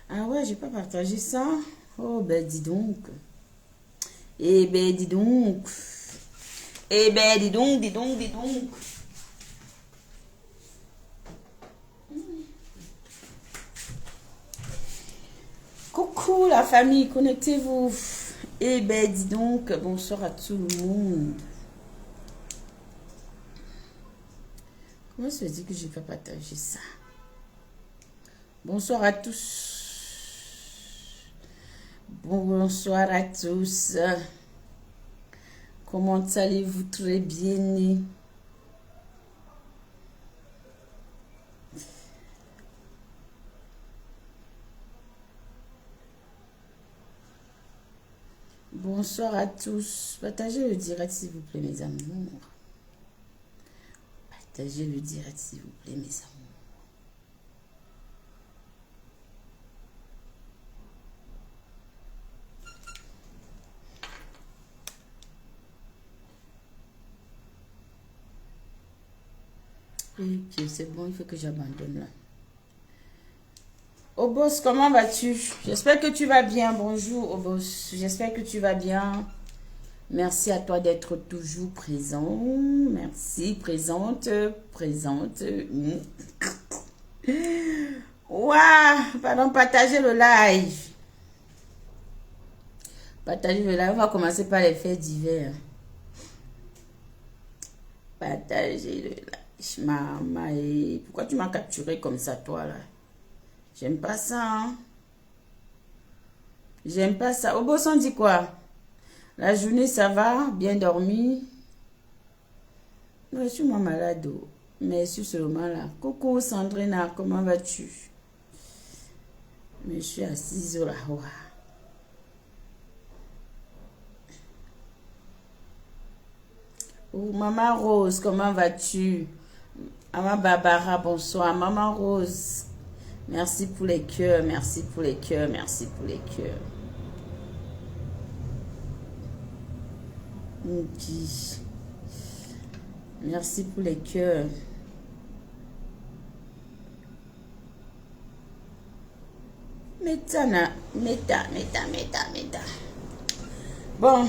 Ah ouais, j'ai pas partagé ça. Oh ben dis donc. Eh ben dis donc. Eh ben dis donc, dis donc, dis donc. Coucou la famille, connectez-vous. Eh ben dis donc, bonsoir à tout le monde. Comment se dit que je vais partager ça? Bonsoir à tous. Bonsoir à tous. Comment allez-vous? Très bien. Bonsoir à tous. Partagez le direct s'il vous plaît mes amours. Partagez le direct s'il vous plaît mes amours. Ok, c'est bon, il faut que j'abandonne là. Oh boss, comment vas-tu? J'espère que tu vas bien. Bonjour, oh boss. J'espère que tu vas bien. Merci à toi d'être toujours présent. Merci, présente, présente. Waouh, pardon, partagez le live. Partagez le live. On va commencer par les faits divers. Partagez le live. Maman, pourquoi tu m'as capturé comme ça, toi, là? J'aime pas ça, hein? J'aime pas ça. Au boss, on dit quoi? La journée, ça va? Bien dormi? Ouais, je suis moi malade. Mais je suis seulement là. Coucou, Sandrina, comment vas-tu? Mais je suis assise là. Oh, Maman Rose, comment vas-tu? Maman Barbara, bonsoir. Maman Rose, merci pour les cœurs, merci pour les cœurs, merci pour les cœurs. Ok. Merci pour les cœurs. Méta. Bon.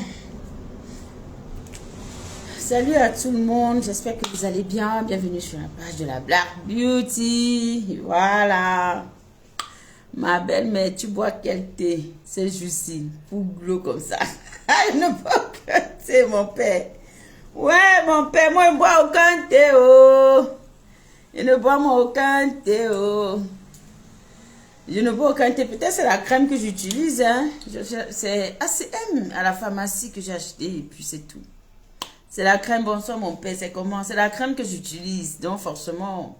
Salut à tout le monde, j'espère que vous allez bien. Bienvenue sur la page de la Black Beauty. Voilà. Ma belle-mère, tu bois quel thé? C'est Justine, pour glow comme ça. Je ne bois aucun thé, mon père. Ouais, mon père, moi, je ne bois aucun thé, oh. Je ne bois aucun thé, oh. Je ne bois aucun thé. Peut-être c'est la crème que j'utilise, hein. C'est ACM à la pharmacie que j'ai acheté, et puis c'est tout. C'est la crème, bonsoir mon père, c'est comment? C'est la crème que j'utilise, donc forcément,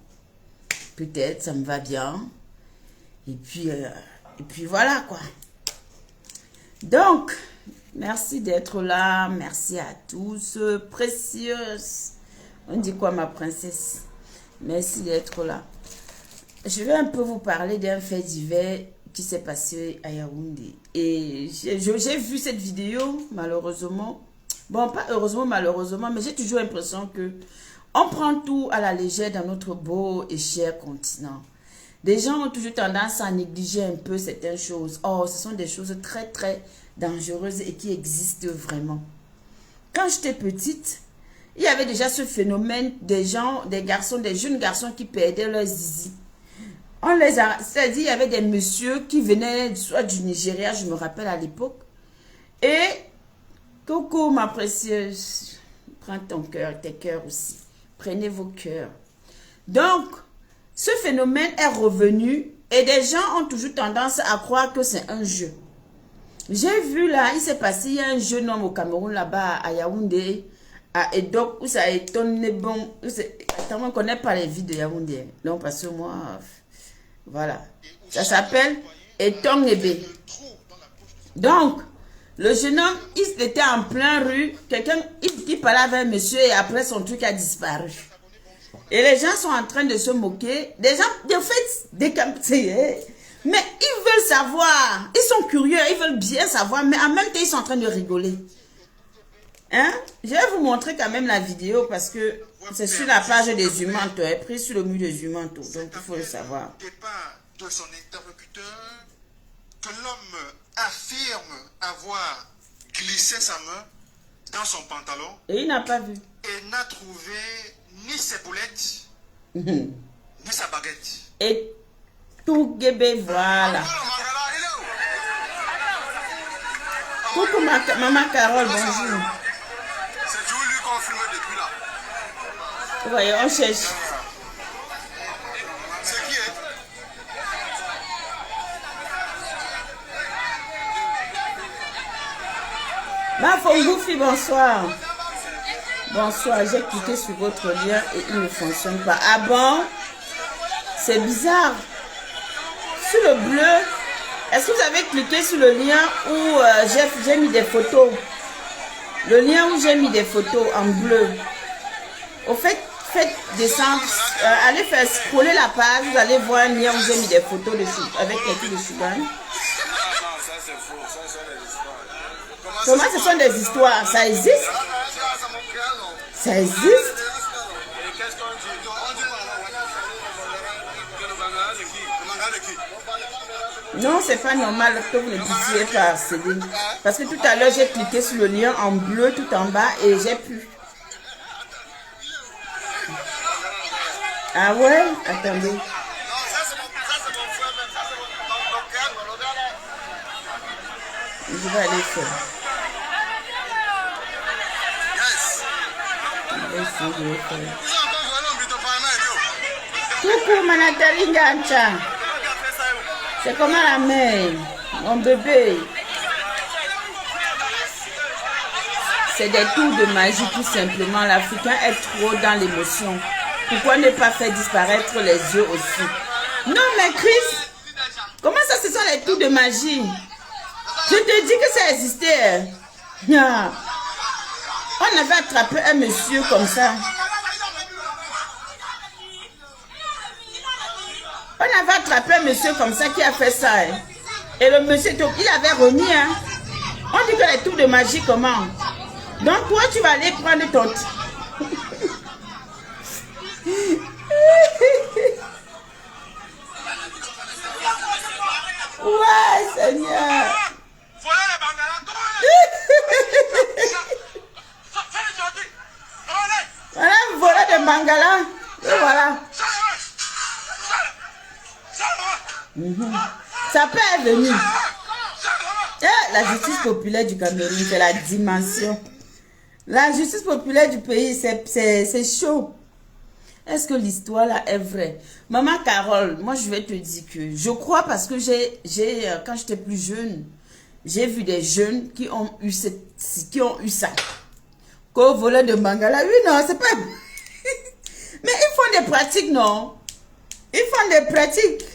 peut-être, ça me va bien. Et puis voilà quoi. Donc, merci d'être là, merci à tous, précieuse. On dit quoi ma princesse? Merci d'être là. Je vais un peu vous parler d'un fait divers qui s'est passé à Yaoundé. Et j'ai vu cette vidéo, malheureusement. Bon, pas heureusement, malheureusement, mais j'ai toujours l'impression que on prend tout à la légère dans notre beau et cher continent. Des gens ont toujours tendance à négliger un peu certaines choses. Oh, ce sont des choses très, très dangereuses et qui existent vraiment. Quand j'étais petite, il y avait déjà ce phénomène des gens, des garçons, des jeunes garçons qui perdaient leur zizi. On les a, c'est-à-dire, il y avait des messieurs qui venaient soit du Nigeria, je me rappelle à l'époque, et coucou ma précieuse, prends ton cœur, tes cœurs aussi. Prenez vos cœurs. Donc, ce phénomène est revenu et des gens ont toujours tendance à croire que c'est un jeu. J'ai vu là, il s'est passé, il y a un jeune homme au Cameroun là-bas à Yaoundé, à Edok, où ça étonne bon. Attends, on ne connaît pas les vies de Yaoundé. Donc, parce que moi, voilà. Ça s'appelle Etongebe. Donc, le jeune homme, il était en plein rue. Quelqu'un, il parlait avec un monsieur et après son truc a disparu. Et les gens sont en train de se moquer. Des gens, de fait, décampés. Mais ils veulent savoir. Ils sont curieux, ils veulent bien savoir. Mais en même temps, ils sont en train de rigoler. Hein? Je vais vous montrer quand même la vidéo parce que C'est sur la page des Humantos, pris sur le mur des Humantos, donc il faut le savoir. Départ de son interlocuteur, que l'homme affirme avoir glissé sa main dans son pantalon. Et il n'a pas vu. Et n'a trouvé ni ses boulettes, ni sa baguette. Et tout guébé, voilà. Coucou maman Carole, bonjour. C'est toujours lui qu'on filme depuis là. Vous voyez, on cherche. C'est qui est? Ma Fongoufi, bonsoir. Bonsoir, j'ai cliqué sur votre lien et il ne fonctionne pas. Ah bon? C'est bizarre. Sur le bleu, est-ce que vous avez cliqué sur le lien où j'ai mis des photos? Le lien où j'ai mis des photos en bleu. Au fait, faites descendre, allez faire scroller la page, vous allez voir un lien où j'ai mis des photos de avec les trucs de Sudan. Comment ce sont des histoires? Ça existe? Ça existe? Non, c'est pas normal que vous ne puissiez pas accéder. Parce que tout à l'heure, j'ai cliqué sur le lien en bleu tout en bas et j'ai pu. Ah ouais? Attendez. Je vais aller faire. Je vais faire. Coucou, Manatali Gancha. C'est comment la mère, mon bébé? C'est des tours de magie tout simplement. L'Africain est trop dans l'émotion. Pourquoi ne pas faire disparaître les yeux aussi? Non mais Chris, comment ça ce sont les tours de magie? Je te dis que ça existait. On avait attrapé un monsieur comme ça. On avait attrapé un monsieur comme ça qui a fait ça. Hein. Et le monsieur, il avait remis. Hein. On dit que les tours de magie, comment? Donc toi, tu vas aller prendre ton... Ouais, Seigneur. Voilà, voilà de Bangala. Et voilà. Ça peut être venu. La justice populaire du Cameroun, c'est la dimension. La justice populaire du pays, c'est chaud. Est-ce que l'histoire là est vraie? Maman Carole, moi je vais te dire que je crois parce que quand j'étais plus jeune, j'ai vu des jeunes qui ont eu ça. Qu'au volet de Bangala, oui, non, c'est pas... Mais ils font des pratiques, non? Ils font des pratiques.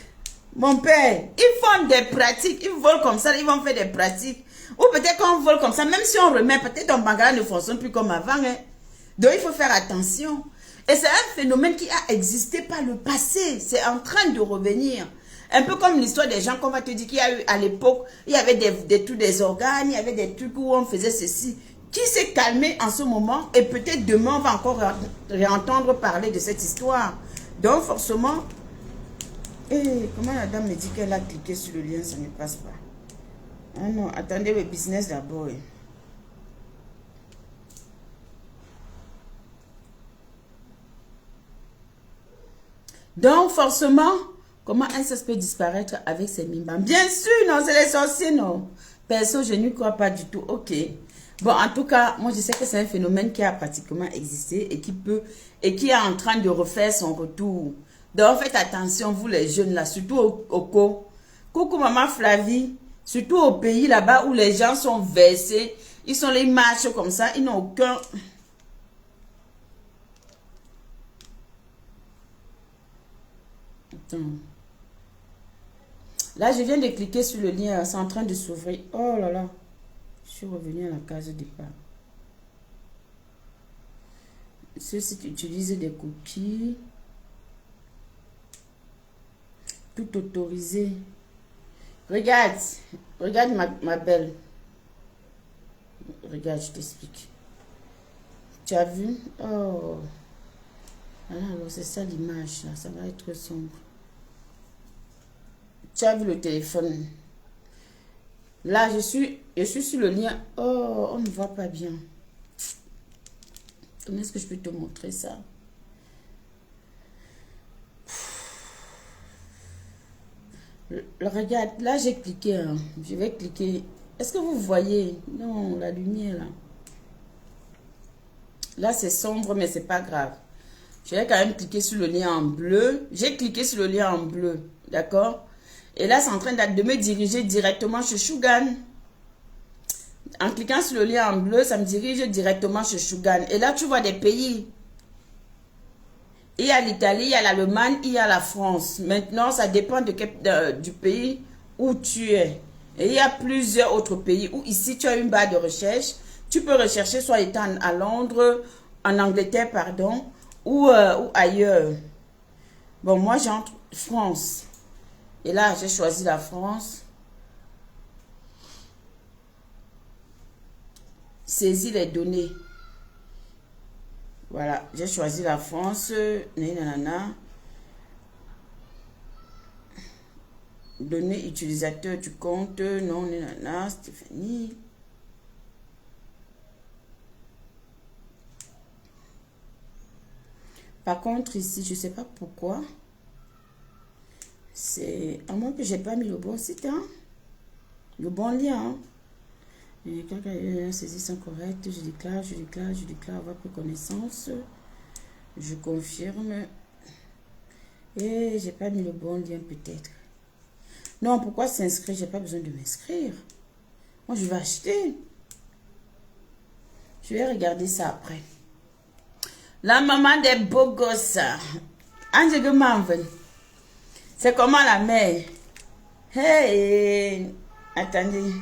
Mon père, ils font des pratiques. Ils volent comme ça, ils vont faire des pratiques. Ou peut-être qu'on vole comme ça, même si on remet, peut-être ton Bangala ne fonctionne plus comme avant. Hein. Donc il faut faire attention. Et c'est un phénomène qui a existé par le passé. C'est en train de revenir. Un peu comme l'histoire des gens qu'on va te dire qu'il y a eu à l'époque, il y avait des organes, il y avait des trucs où on faisait ceci. Qui s'est calmé en ce moment et peut-être demain on va encore réentendre parler de cette histoire. Donc forcément, comment la dame me dit qu'elle a cliqué sur le lien, ça ne passe pas. Ah non, attendez le business d'abord. Donc forcément, comment un peut disparaître avec ses mimbans? Bien sûr, non, c'est les sorciers, non. Perso, je n'y crois pas du tout. Ok. Bon, en tout cas, moi je sais que c'est un phénomène qui a pratiquement existé et qui est en train de refaire son retour. Donc faites attention, vous les jeunes là, surtout au co. Coucou maman Flavie, surtout au pays là-bas où les gens sont versés, ils sont les marches comme ça, ils n'ont aucun... Attends. Là, je viens de cliquer sur le lien, c'est en train de s'ouvrir. Oh là là. Je suis revenu à la case départ. Ceux-ci utilisent des cookies. Tout autorisé. Regarde. Regarde ma belle. Regarde, je t'explique. Tu as vu? Oh. Alors, c'est ça l'image, là. Ça va être sombre. Tu as vu le téléphone. Là, je suis sur le lien. Oh, on ne voit pas bien. Comment est-ce que je peux te montrer ça? Regarde, là, j'ai cliqué. Hein. Je vais cliquer. Est-ce que vous voyez? Non, la lumière, là. Là, c'est sombre, mais c'est pas grave. Je vais quand même cliquer sur le lien en bleu. J'ai cliqué sur le lien en bleu. D'accord? Et là, c'est en train de me diriger directement chez Shugan. En cliquant sur le lien en bleu, ça me dirige directement chez Shugan. Et là, tu vois des pays. Il y a l'Italie, il y a l'Allemagne, il y a la France. Maintenant, ça dépend du pays où tu es. Et il y a plusieurs autres pays où ici, tu as une barre de recherche. Tu peux rechercher soit étant à Londres, en Angleterre, pardon, ou ailleurs. Bon, moi, j'entre France. Et là, j'ai choisi la France. Saisis les données. Voilà, j'ai choisi la France. Nanana. Données utilisateur du compte. Non, nanana, Stéphanie. Par contre, ici, je ne sais pas pourquoi. C'est à moins que j'ai pas mis le bon site, hein? Le bon lien. Hein? Et quand les saisies sont correctes, je déclare avoir pris connaissance. Je confirme. Et j'ai pas mis le bon lien peut-être. Non, pourquoi s'inscrire? J'ai pas besoin de m'inscrire. Moi, je vais acheter. Je vais regarder ça après. La maman des beaux gosses. Angèle Manven. C'est comment la mère? Hey! Attendez.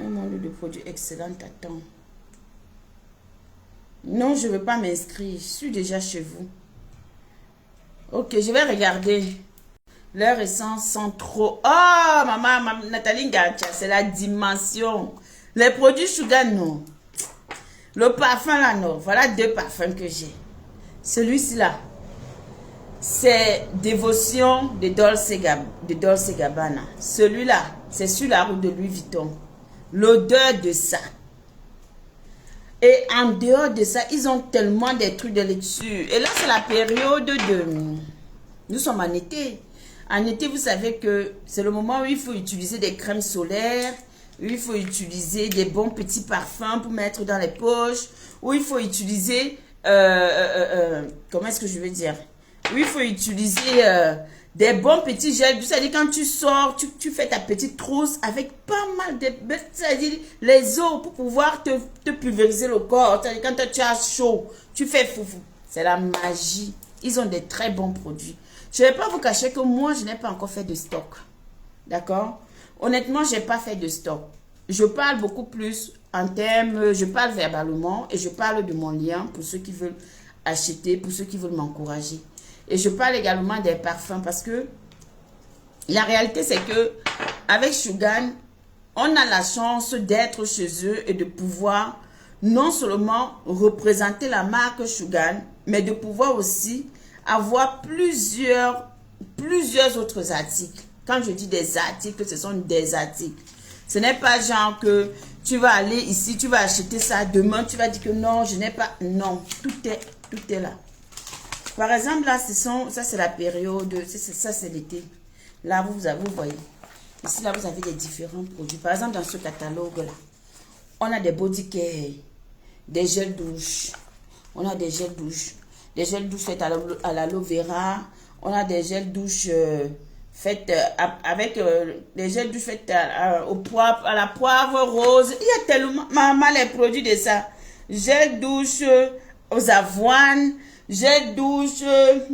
Un monde de produits excellent t'attend. Non, je ne veux pas m'inscrire. Je suis déjà chez vous. Ok, je vais regarder. Leurs essences sont trop... Oh, maman, Nathalie Gacha, c'est la dimension. Les produits Sugar, non. Le parfum, là, non. Voilà 2 parfums que j'ai. Celui-ci, là. C'est Dévotion de Dolce Gabbana. Celui-là, c'est sur la route de Louis Vuitton. L'odeur de ça. Et en dehors de ça, ils ont tellement des trucs de lecture. Et là, c'est la période de... Nous sommes en été. En été, vous savez que c'est le moment où il faut utiliser des crèmes solaires, où il faut utiliser des bons petits parfums pour mettre dans les poches, où il faut utiliser... comment est-ce que je vais dire? Où il faut utiliser... des bons petits gels, c'est-à-dire quand tu sors, tu fais ta petite trousse avec pas mal de... C'est-à-dire les eaux pour pouvoir te pulvériser le corps. C'est-à-dire quand tu as chaud, tu fais foufou. C'est la magie. Ils ont des très bons produits. Je ne vais pas vous cacher que moi, je n'ai pas encore fait de stock. D'accord? Honnêtement, je n'ai pas fait de stock. Je parle beaucoup plus en termes... Je parle verbalement et je parle de mon lien pour ceux qui veulent acheter, pour ceux qui veulent m'encourager. Et je parle également des parfums parce que la réalité, c'est que avec Shugan, on a la chance d'être chez eux et de pouvoir non seulement représenter la marque Shugan, mais de pouvoir aussi avoir plusieurs autres articles. Quand je dis des articles, ce sont des articles. Ce n'est pas genre que tu vas aller ici, tu vas acheter ça, demain tu vas dire que non, je n'ai pas. Non, tout est là. Par exemple, là, ça c'est la période, ça c'est l'été. Là, vous voyez. Ici, là, vous avez des différents produits. Par exemple, dans ce catalogue-là, on a des body care, des gels douche. On a des gels douche. Des gels douche faits à l'aloe vera. On a des gels douche faites avec des gels douche faits à la poivre rose. Il y a tellement, maman, les produits de ça. Gel douche aux avoines. Gel douche,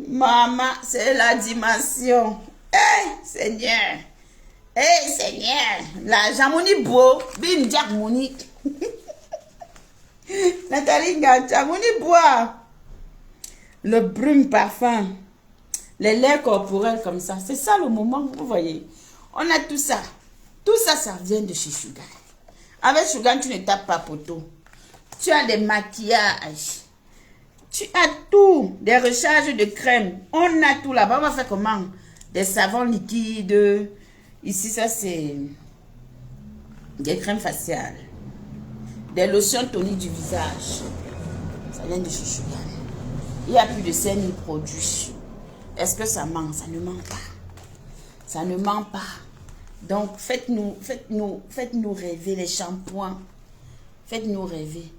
maman, c'est la dimension. Hey, Seigneur. Hey, Seigneur. La jamoni beau. Bim, Jack Monique. Nathalie Gacha, Moni bois. Le brume parfum. Les laits corporels comme ça. C'est ça le moment, vous voyez. On a tout ça. Tout ça, ça vient de chez Shugan. Avec Shugan, tu ne tapes pas poteau. Tu as des maquillages. Tu as tout. Des recharges de crème. On a tout là-bas. On va faire comment? Des savons liquides. Ici, ça c'est des crèmes faciales. Des lotions toniques du visage. Ça vient de chez Sugar. Il y a plus de 5000 produits. Est-ce que ça ment? Ça ne ment pas. Ça ne ment pas. Donc, faites-nous rêver les shampoings. Faites-nous rêver.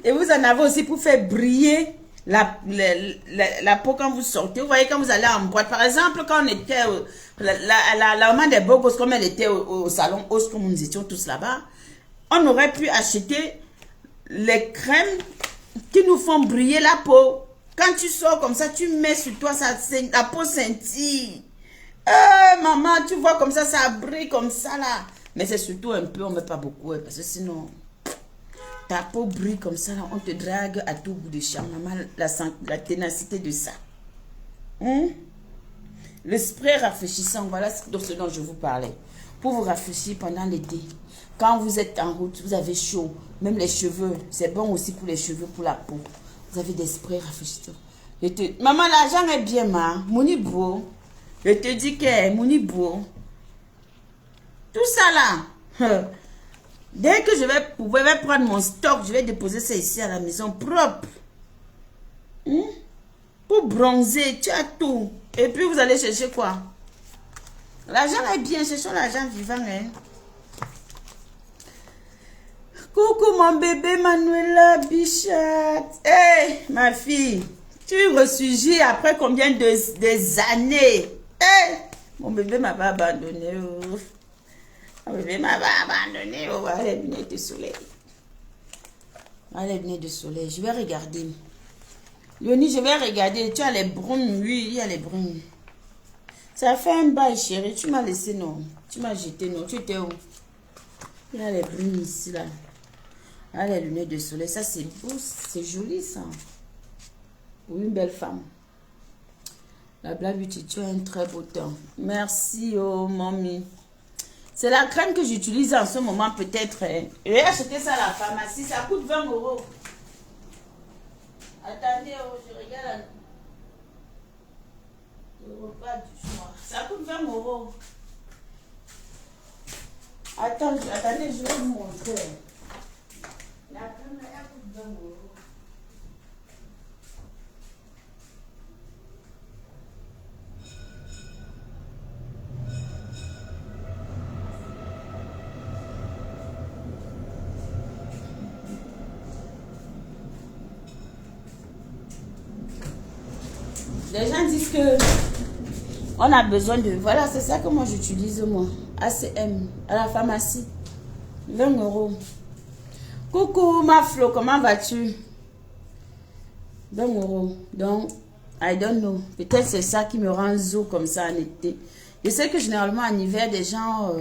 Et vous en avez aussi pour faire briller la peau quand vous sortez. Vous voyez, quand vous allez en boîte. Par exemple, quand on était... la maman des Bogos, comme elle était au salon Os, comme nous étions tous là-bas, on aurait pu acheter les crèmes qui nous font briller la peau. Quand tu sors comme ça, tu mets sur toi, la peau scintille. Maman, tu vois comme ça brille comme ça là. Mais c'est surtout un peu, on ne met pas beaucoup, parce que sinon, ta peau brille comme ça là, on te drague à tout bout de champ. Maman, la ténacité de ça. Le spray rafraîchissant, voilà ce dont je vous parlais. Pour vous rafraîchir pendant l'été. Quand vous êtes en route, vous avez chaud. Même les cheveux, c'est bon aussi pour les cheveux, pour la peau. Vous avez des sprays rafraîchissants. Maman, l'argent est bien, ma. Mounibo. Je te dis que Mounibo. Tout ça là. Dès que je vais prendre mon stock, je vais déposer ça ici à la maison propre. Pour bronzer, tu as tout. Et puis vous allez chercher quoi? L'argent est bien, cherchons l'argent vivant. Hein? Coucou mon bébé Manuela Bichette. Hey, ma fille, tu ressurgis après combien des années? Hey, mon bébé m'a pas abandonné. Oh. Mon bébé m'a pas abandonné. Oh, voilà les lunettes de soleil. Voilà les lunettes de soleil. Je vais regarder. Yoni, je vais regarder. Tu as les brunes. Oui, il y a les brunes. Ça fait un bail, chérie. Tu m'as laissé, non? Tu m'as jeté, non? Tu étais où? Il y a les brunes ici, là. Ah, les lunettes de soleil. Ça, c'est beau. C'est joli, ça. Pour une belle femme. La Black Beauty, tu as un très beau temps. Merci, oh, mamie. C'est la crème que j'utilise en ce moment, peut-être. Hein. Je vais acheter ça à la pharmacie. Ça coûte 20 €. Attendez, oh, je regarde le repas du soir. Ça coûte 20 €. Attendez, je vais vous montrer. La crème, elle coûte 20 €. Les gens disent que on a besoin de... Voilà, c'est ça que moi j'utilise, moi. ACM, à la pharmacie. 20 €. Coucou, ma Flo, comment vas-tu? 20 €. Donc, I don't know. Peut-être c'est ça qui me rend zo comme ça en été. Je sais que généralement en hiver, des gens,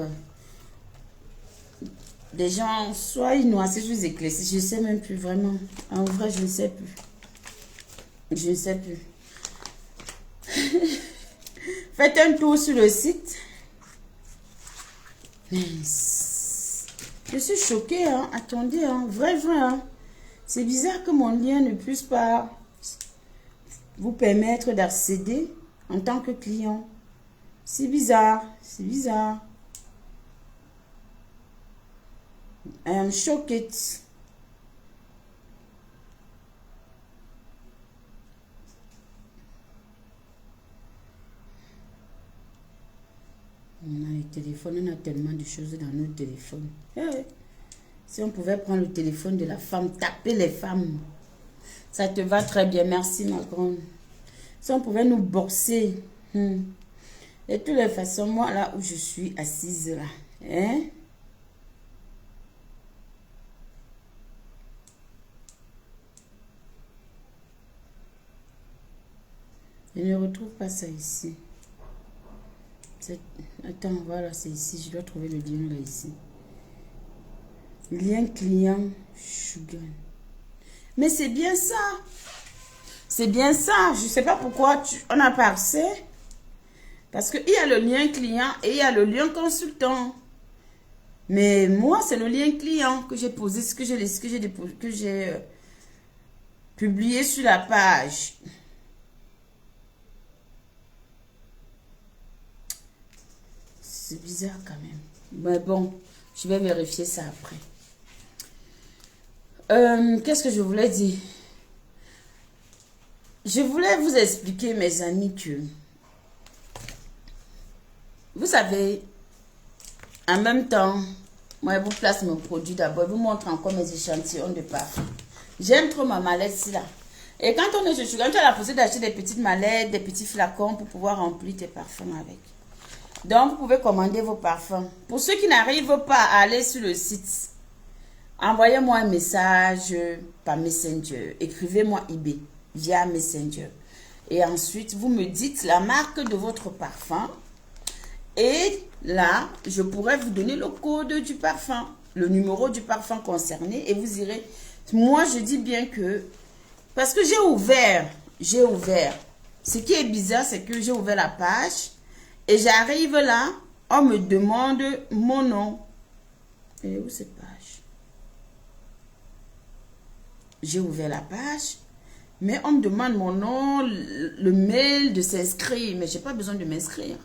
soit ils noient, soit ils éclaircissent. Je ne sais même plus vraiment. En vrai, je ne sais plus. Je ne sais plus. Faites un tour sur le site. Je suis choquée, hein. Attendez, hein. Vrai, hein. C'est bizarre que mon lien ne puisse pas vous permettre d'accéder en tant que client. C'est bizarre. C'est bizarre. I am shocked. On a les téléphones, on a tellement de choses dans nos téléphones. Si on pouvait prendre le téléphone de la femme, taper les femmes, ça te va très bien. Merci, ma grande. Si on pouvait nous boxer. De toutes les façons, moi, là où je suis assise, là, hein? Je ne retrouve pas ça ici. Attends, voilà, c'est ici. Je dois trouver le lien là, ici. Lien client Sugar. Mais c'est bien ça. C'est bien ça. Je ne sais pas pourquoi on n'a pas accès. Parce qu'il y a le lien client et il y a le lien consultant. Mais moi, c'est le lien client que j'ai posé, que j'ai Publié sur la page. C'est bizarre quand même. Mais bon, je vais vérifier ça après. Qu'est-ce que je voulais dire? Je voulais vous expliquer, mes amis, que vous savez, en même temps, moi, je vous place mon produit d'abord. Je vous montre encore mes échantillons de parfum. J'aime trop ma mallette ici là. Et quand on est chez Sugar, tu as la possibilité d'acheter des petites mallettes, des petits flacons pour pouvoir remplir tes parfums avec. Donc, vous pouvez commander vos parfums. Pour ceux qui n'arrivent pas à aller sur le site, envoyez-moi un message par Messenger. Écrivez-moi eBay via Messenger. Et ensuite, vous me dites la marque de votre parfum. Et là, je pourrais vous donner le code du parfum, le numéro du parfum concerné. Et vous irez. Moi, je dis bien que... Parce que j'ai ouvert. Ce qui est bizarre, c'est que j'ai ouvert la page. Et j'arrive là, on me demande mon nom. Et où cette page? J'ai ouvert la page, mais on me demande mon nom, le mail de s'inscrire. Mais je n'ai pas besoin de m'inscrire.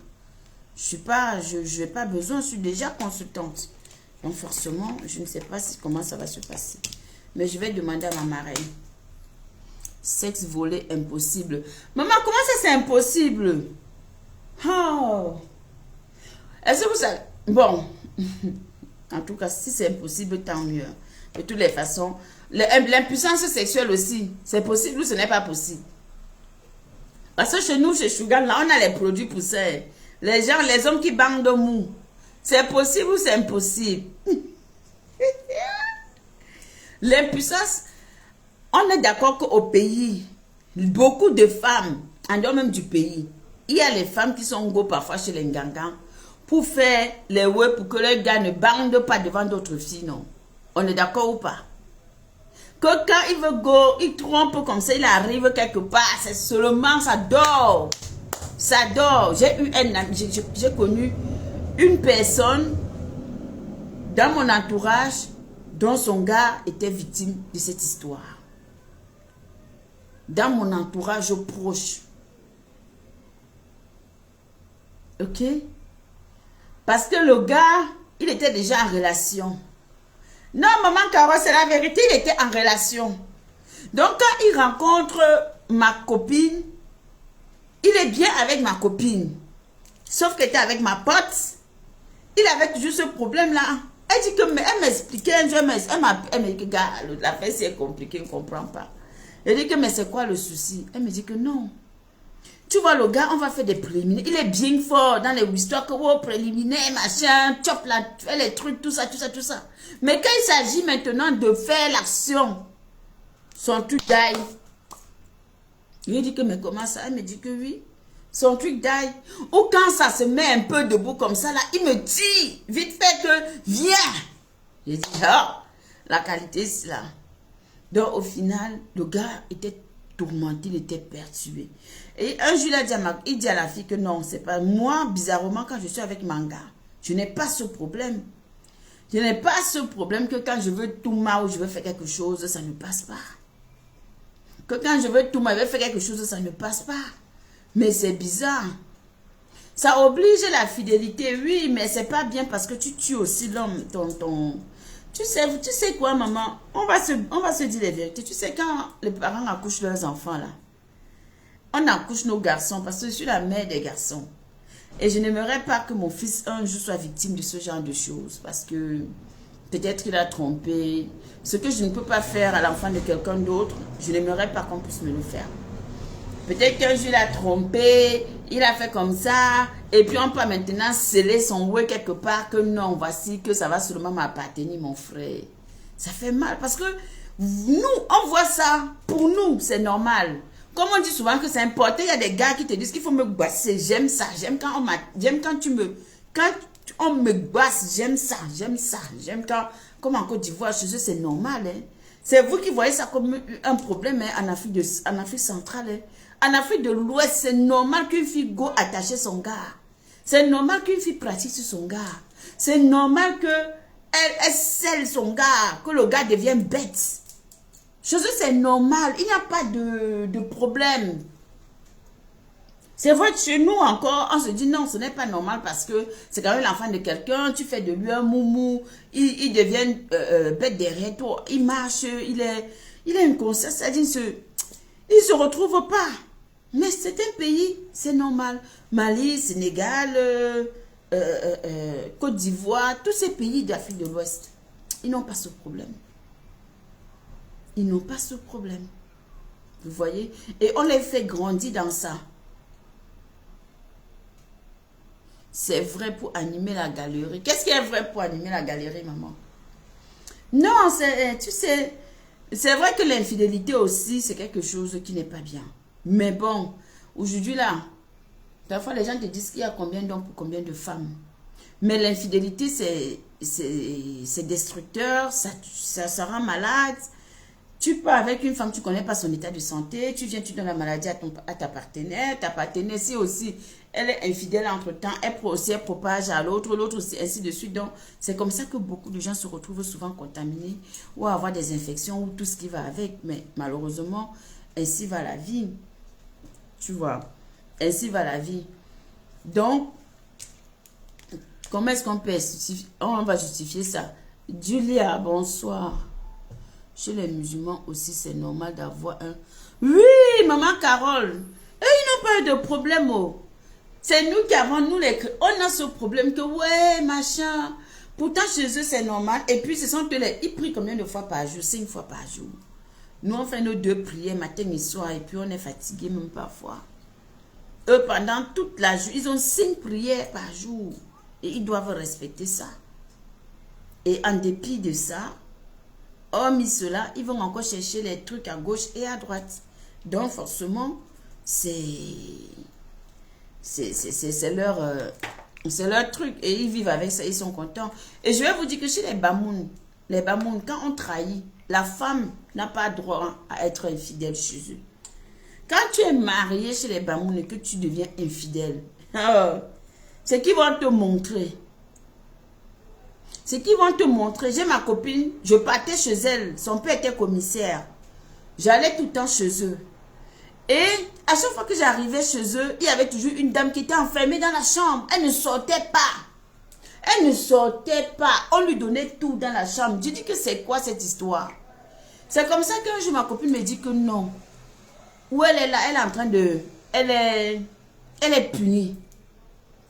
Je n'ai pas besoin, je suis déjà consultante. Donc forcément, je ne sais pas comment ça va se passer. Mais je vais demander à ma marraine. Sexe volé impossible. Maman, comment ça c'est impossible? Oh. Est-ce que vous savez? Bon. En tout cas, si c'est impossible, tant mieux. De toutes les façons, l'impuissance sexuelle aussi, c'est possible ou ce n'est pas possible? Parce que chez nous, chez Sugar, là, on a les produits pour ça. Les gens, les hommes qui bandent mou. C'est possible ou c'est impossible? L'impuissance, on est d'accord qu'au pays, beaucoup de femmes, en dehors même du pays, il y a les femmes qui sont go parfois chez les gangans pour faire les ouais pour que les gars ne bandent pas devant d'autres filles, non. On est d'accord ou pas? Que quand il veut go, il trompe comme ça, il arrive quelque part, c'est seulement ça dort. Ça dort. J'ai connu une personne dans mon entourage dont son gars était victime de cette histoire. Dans mon entourage proche. Ok? Parce que le gars, il était déjà en relation. Non, maman Caro, c'est la vérité, il était en relation. Donc, quand il rencontre ma copine, il est bien avec ma copine. Sauf qu'elle était avec ma pote. Il avait toujours ce problème-là. Elle dit que, elle m'expliquait un jour, elle me dit que, gars, la fête c'est compliqué, on ne comprend pas. Elle dit que, mais c'est quoi le souci? Elle me dit que non. Tu vois, le gars, on va faire des préliminaires. Il est bien fort dans les histoires que, oh, préliminaires, machin, chop là, fait les trucs, tout ça. Mais quand il s'agit maintenant de faire l'action, son truc d'ail. Il dit que, mais comment ça? Elle me dit que oui. Son truc d'ail. Ou quand ça se met un peu debout comme ça, là, il me dit, vite fait que, viens. J'ai dit, oh, la qualité, c'est là. Donc, au final, le gars était tourmenté, il était perturbé. Et un jour, il dit à la fille que non, c'est pas moi, bizarrement, quand je suis avec Manga, je n'ai pas ce problème. Je n'ai pas ce problème que quand je veux tout mal ou je veux faire quelque chose, ça ne passe pas. Que quand je veux tout mal, je veux faire quelque chose, ça ne passe pas. Mais c'est bizarre. Ça oblige la fidélité, oui, mais c'est pas bien parce que tu tues aussi l'homme, Tu sais quoi, maman? On va se dire les vérités. Tu sais, quand les parents accouchent leurs enfants, là, on accouche nos garçons parce que je suis la mère des garçons. Et je n'aimerais pas que mon fils un jour soit victime de ce genre de choses parce que peut-être qu'il a trompé. Ce que je ne peux pas faire à l'enfant de quelqu'un d'autre, je n'aimerais pas qu'on puisse me le faire. Peut-être qu'un jour il a trompé, il a fait comme ça, et puis on peut maintenant sceller son ouais quelque part que non, voici que ça va seulement m'appartenir, mon frère. Ça fait mal parce que nous, on voit ça, pour nous, c'est normal. Comme on dit souvent que c'est important, il y a des gars qui te disent qu'il faut me bosser, j'aime ça, j'aime quand on me bosse, j'aime ça, j'aime quand, comme en Côte d'Ivoire, chez eux, c'est normal, hein. C'est vous qui voyez ça comme un problème, hein, en Afrique centrale, hein. En Afrique de l'Ouest, c'est normal qu'une fille go attacher son gars. C'est normal qu'une fille pratique sur son gars. C'est normal que elle scelle son gars, que le gars devienne bête. Chez eux, c'est normal. Il n'y a pas de problème. C'est vrai que chez nous encore, on se dit non, ce n'est pas normal parce que c'est quand même l'enfant de quelqu'un, tu fais de lui un moumou, il devient bête derrière toi, il marche, il a une conscience, c'est-à-dire il se retrouve pas. Mais c'est un pays, c'est normal. Mali, Sénégal, Côte d'Ivoire, tous ces pays d'Afrique de l'Ouest, ils n'ont pas ce problème. Ils n'ont pas ce problème. Vous voyez? Et on les fait grandir dans ça. C'est vrai pour animer la galerie. Qu'est-ce qui est vrai pour animer la galerie, maman? Non, tu sais, c'est vrai que l'infidélité aussi, c'est quelque chose qui n'est pas bien. Mais bon, aujourd'hui là, parfois les gens te disent qu'il y a combien d'hommes pour combien de femmes. Mais l'infidélité, c'est destructeur, ça rend malade. Tu pars avec une femme, tu ne connais pas son état de santé, tu viens, tu donnes la maladie à ta partenaire si aussi, elle est infidèle entre-temps, elle propage à l'autre aussi, ainsi de suite. Donc, c'est comme ça que beaucoup de gens se retrouvent souvent contaminés ou avoir des infections ou tout ce qui va avec. Mais malheureusement, ainsi va la vie. Tu vois, ainsi va la vie. Donc, comment est-ce qu'on peut justifier? On va justifier ça. Julia, bonsoir. Chez les musulmans aussi, c'est normal d'avoir un... Oui, maman Carole. Et ils n'ont pas eu de problème. Oh. C'est nous qui avons, nous les... On a ce problème que, ouais, machin. Pourtant, chez eux, c'est normal. Et puis, ce sont eux les... Ils prient combien de fois par jour? 5 fois par jour. Nous, on fait nos 2 prières, matin et soir. Et puis, on est fatigué même parfois. Eux, pendant toute la journée, ils ont 5 prières par jour. Et ils doivent respecter ça. Et en dépit de ça, hormis cela, ils vont encore chercher les trucs à gauche et à droite. Donc, forcément, c'est leur truc. Et ils vivent avec ça, ils sont contents. Et je vais vous dire que chez les Bamoun, quand on trahit, la femme n'a pas droit à être infidèle chez eux. Quand tu es marié chez les Bamoun et que tu deviens infidèle, c'est qu'ils vont te montrer. C'est qu'ils vont te montrer. J'ai ma copine, je partais chez elle. Son père était commissaire. J'allais tout le temps chez eux. Et à chaque fois que j'arrivais chez eux, il y avait toujours une dame qui était enfermée dans la chambre. Elle ne sortait pas. Elle ne sortait pas. On lui donnait tout dans la chambre. Je dis que c'est quoi cette histoire? C'est comme ça qu'un jour ma copine me dit que non. Où elle est là, elle est en train de... Elle est punie.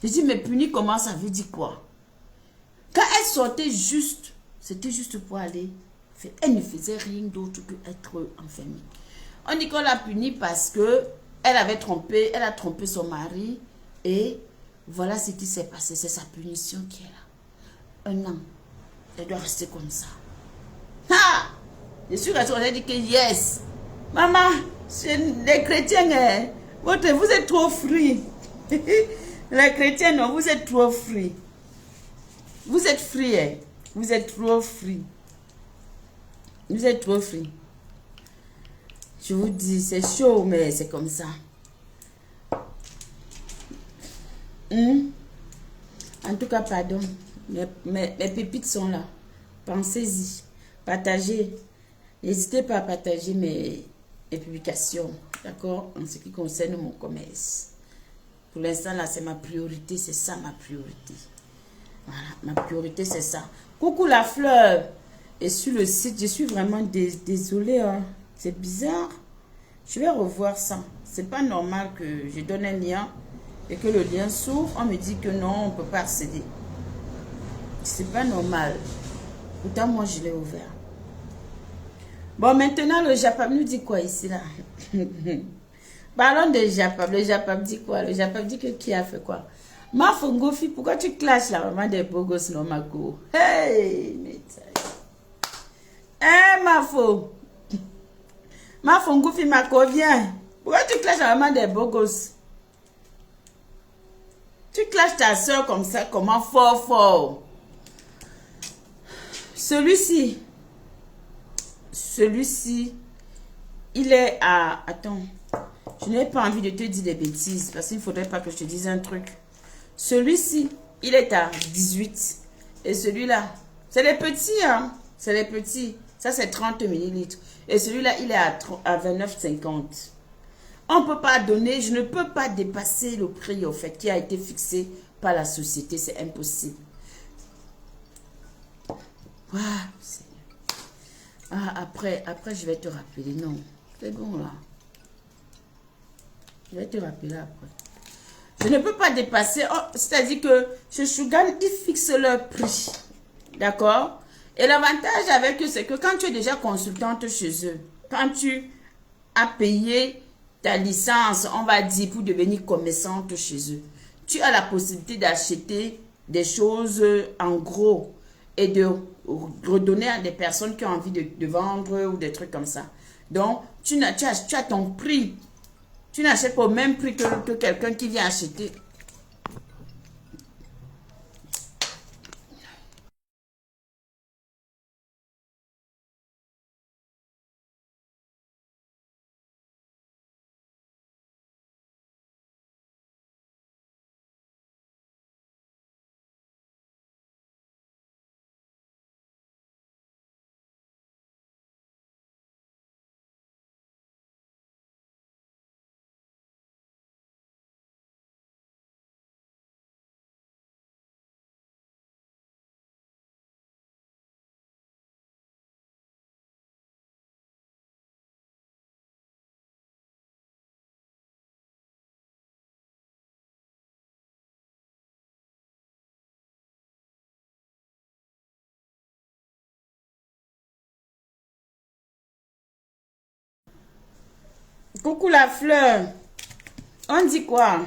Je dis, mais punie comment, ça veut dire quoi? Quand elle sortait juste, c'était juste pour aller. Elle ne faisait rien d'autre qu'être enfermée. On dit qu'on l'a punie parce que elle avait trompé, elle a trompé son mari. Et voilà ce qui s'est passé. C'est sa punition qui est là. 1 an. Elle doit rester comme ça. Ha! Je suis restée, on a dit que yes. Maman, les chrétiens, vous êtes trop free. Les chrétiens, non, vous êtes trop free. Vous êtes free, hein? Vous êtes trop free. Vous êtes trop free. Je vous dis, c'est chaud, mais c'est comme ça. En tout cas, pardon. Mes pépites sont là. Pensez-y. Partagez. N'hésitez pas à partager mes publications. D'accord? En ce qui concerne mon commerce. Pour l'instant, là, c'est ma priorité. C'est ça, ma priorité. Voilà, ma priorité, c'est ça. Coucou la fleur. Et sur le site, je suis vraiment désolée. Hein. C'est bizarre. Je vais revoir ça. C'est pas normal que je donne un lien et que le lien s'ouvre. On me dit que non, on ne peut pas accéder. C'est pas normal. Pourtant, moi, je l'ai ouvert. Bon, maintenant, le Japap nous dit quoi ici, là? Parlons de Japap. Le Japap dit quoi? Le Japap dit que qui a fait quoi? Ma Fongofi, pourquoi tu clashes la maman des beaux gosses, non, ma go? Hey, ma faux. Ma Fongofi, ma co, viens. Pourquoi tu clashes la maman des beaux gosses? Tu clashes ta soeur comme ça, comment fort. Celui-ci, il est à... Attends, je n'ai pas envie de te dire des bêtises parce qu'il ne faudrait pas que je te dise un truc. Celui-ci, il est à 18. Et celui-là, c'est les petits, hein. C'est les petits. Ça, c'est 30 millilitres. Et celui-là, il est à 29,50. On ne peut pas donner, je ne peux pas dépasser le prix, au fait, qui a été fixé par la société. C'est impossible. Ah, après, je vais te rappeler. Non, c'est bon là. Je vais te rappeler après. Je ne peux pas dépasser. Oh, c'est-à-dire que chez Sugan, ils fixent leur prix. D'accord? Et l'avantage avec eux, c'est que quand tu es déjà consultante chez eux, quand tu as payé ta licence, on va dire, pour devenir commerçante chez eux, tu as la possibilité d'acheter des choses en gros et de redonner à des personnes qui ont envie de vendre ou des trucs comme ça. Donc, tu as ton prix. Tu n'achètes pas au même prix que quelqu'un qui vient acheter. Coucou la fleur. On dit quoi?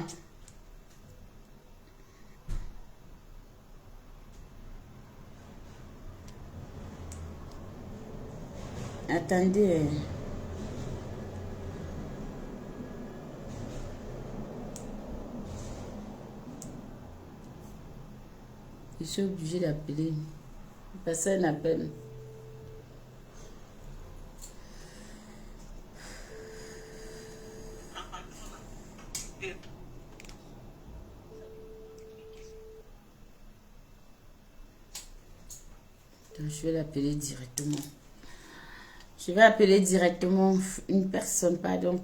Attendez. Je suis obligée d'appeler. Passer un appel. Donc, je vais l'appeler directement. Je vais appeler directement une personne, pardon.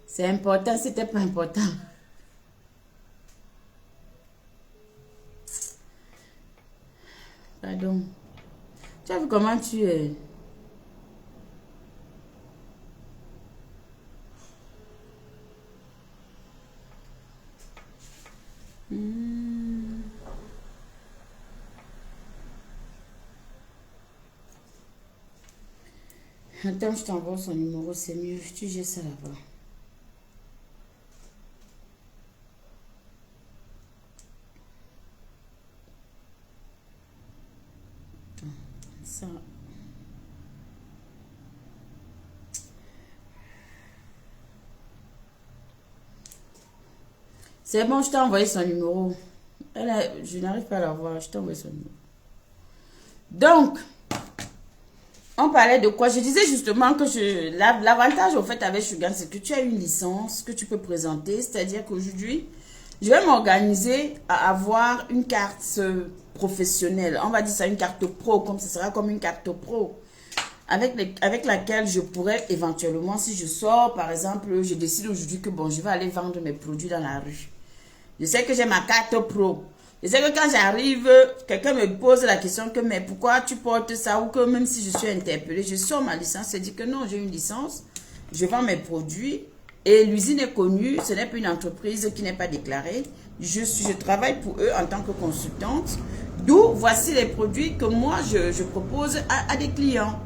C'est important, c'était pas important. Pardon. Tu as vu comment tu es? Attends, je t'envoie son numéro, c'est mieux. Tu jettes ça là-bas. Ça. C'est bon, je t'ai envoyé son numéro. Je n'arrive pas à la voir. Je t'ai envoyé son numéro. Donc, on parlait de quoi? Je disais justement que l'avantage au fait avec Sugan, c'est que tu as une licence que tu peux présenter. C'est-à-dire qu'aujourd'hui, je vais m'organiser à avoir une carte professionnelle. On va dire ça une carte pro, comme ce sera comme une carte pro. Avec laquelle je pourrais éventuellement, si je sors, par exemple, je décide aujourd'hui que bon, je vais aller vendre mes produits dans la rue. Je sais que j'ai ma carte pro. Je sais que quand j'arrive, quelqu'un me pose la question que mais pourquoi tu portes ça, ou que même si je suis interpellée, je sors ma licence, je dis que non, j'ai une licence, je vends mes produits et l'usine est connue, ce n'est pas une entreprise qui n'est pas déclarée. Je travaille pour eux en tant que consultante, d'où voici les produits que moi je propose à des clients.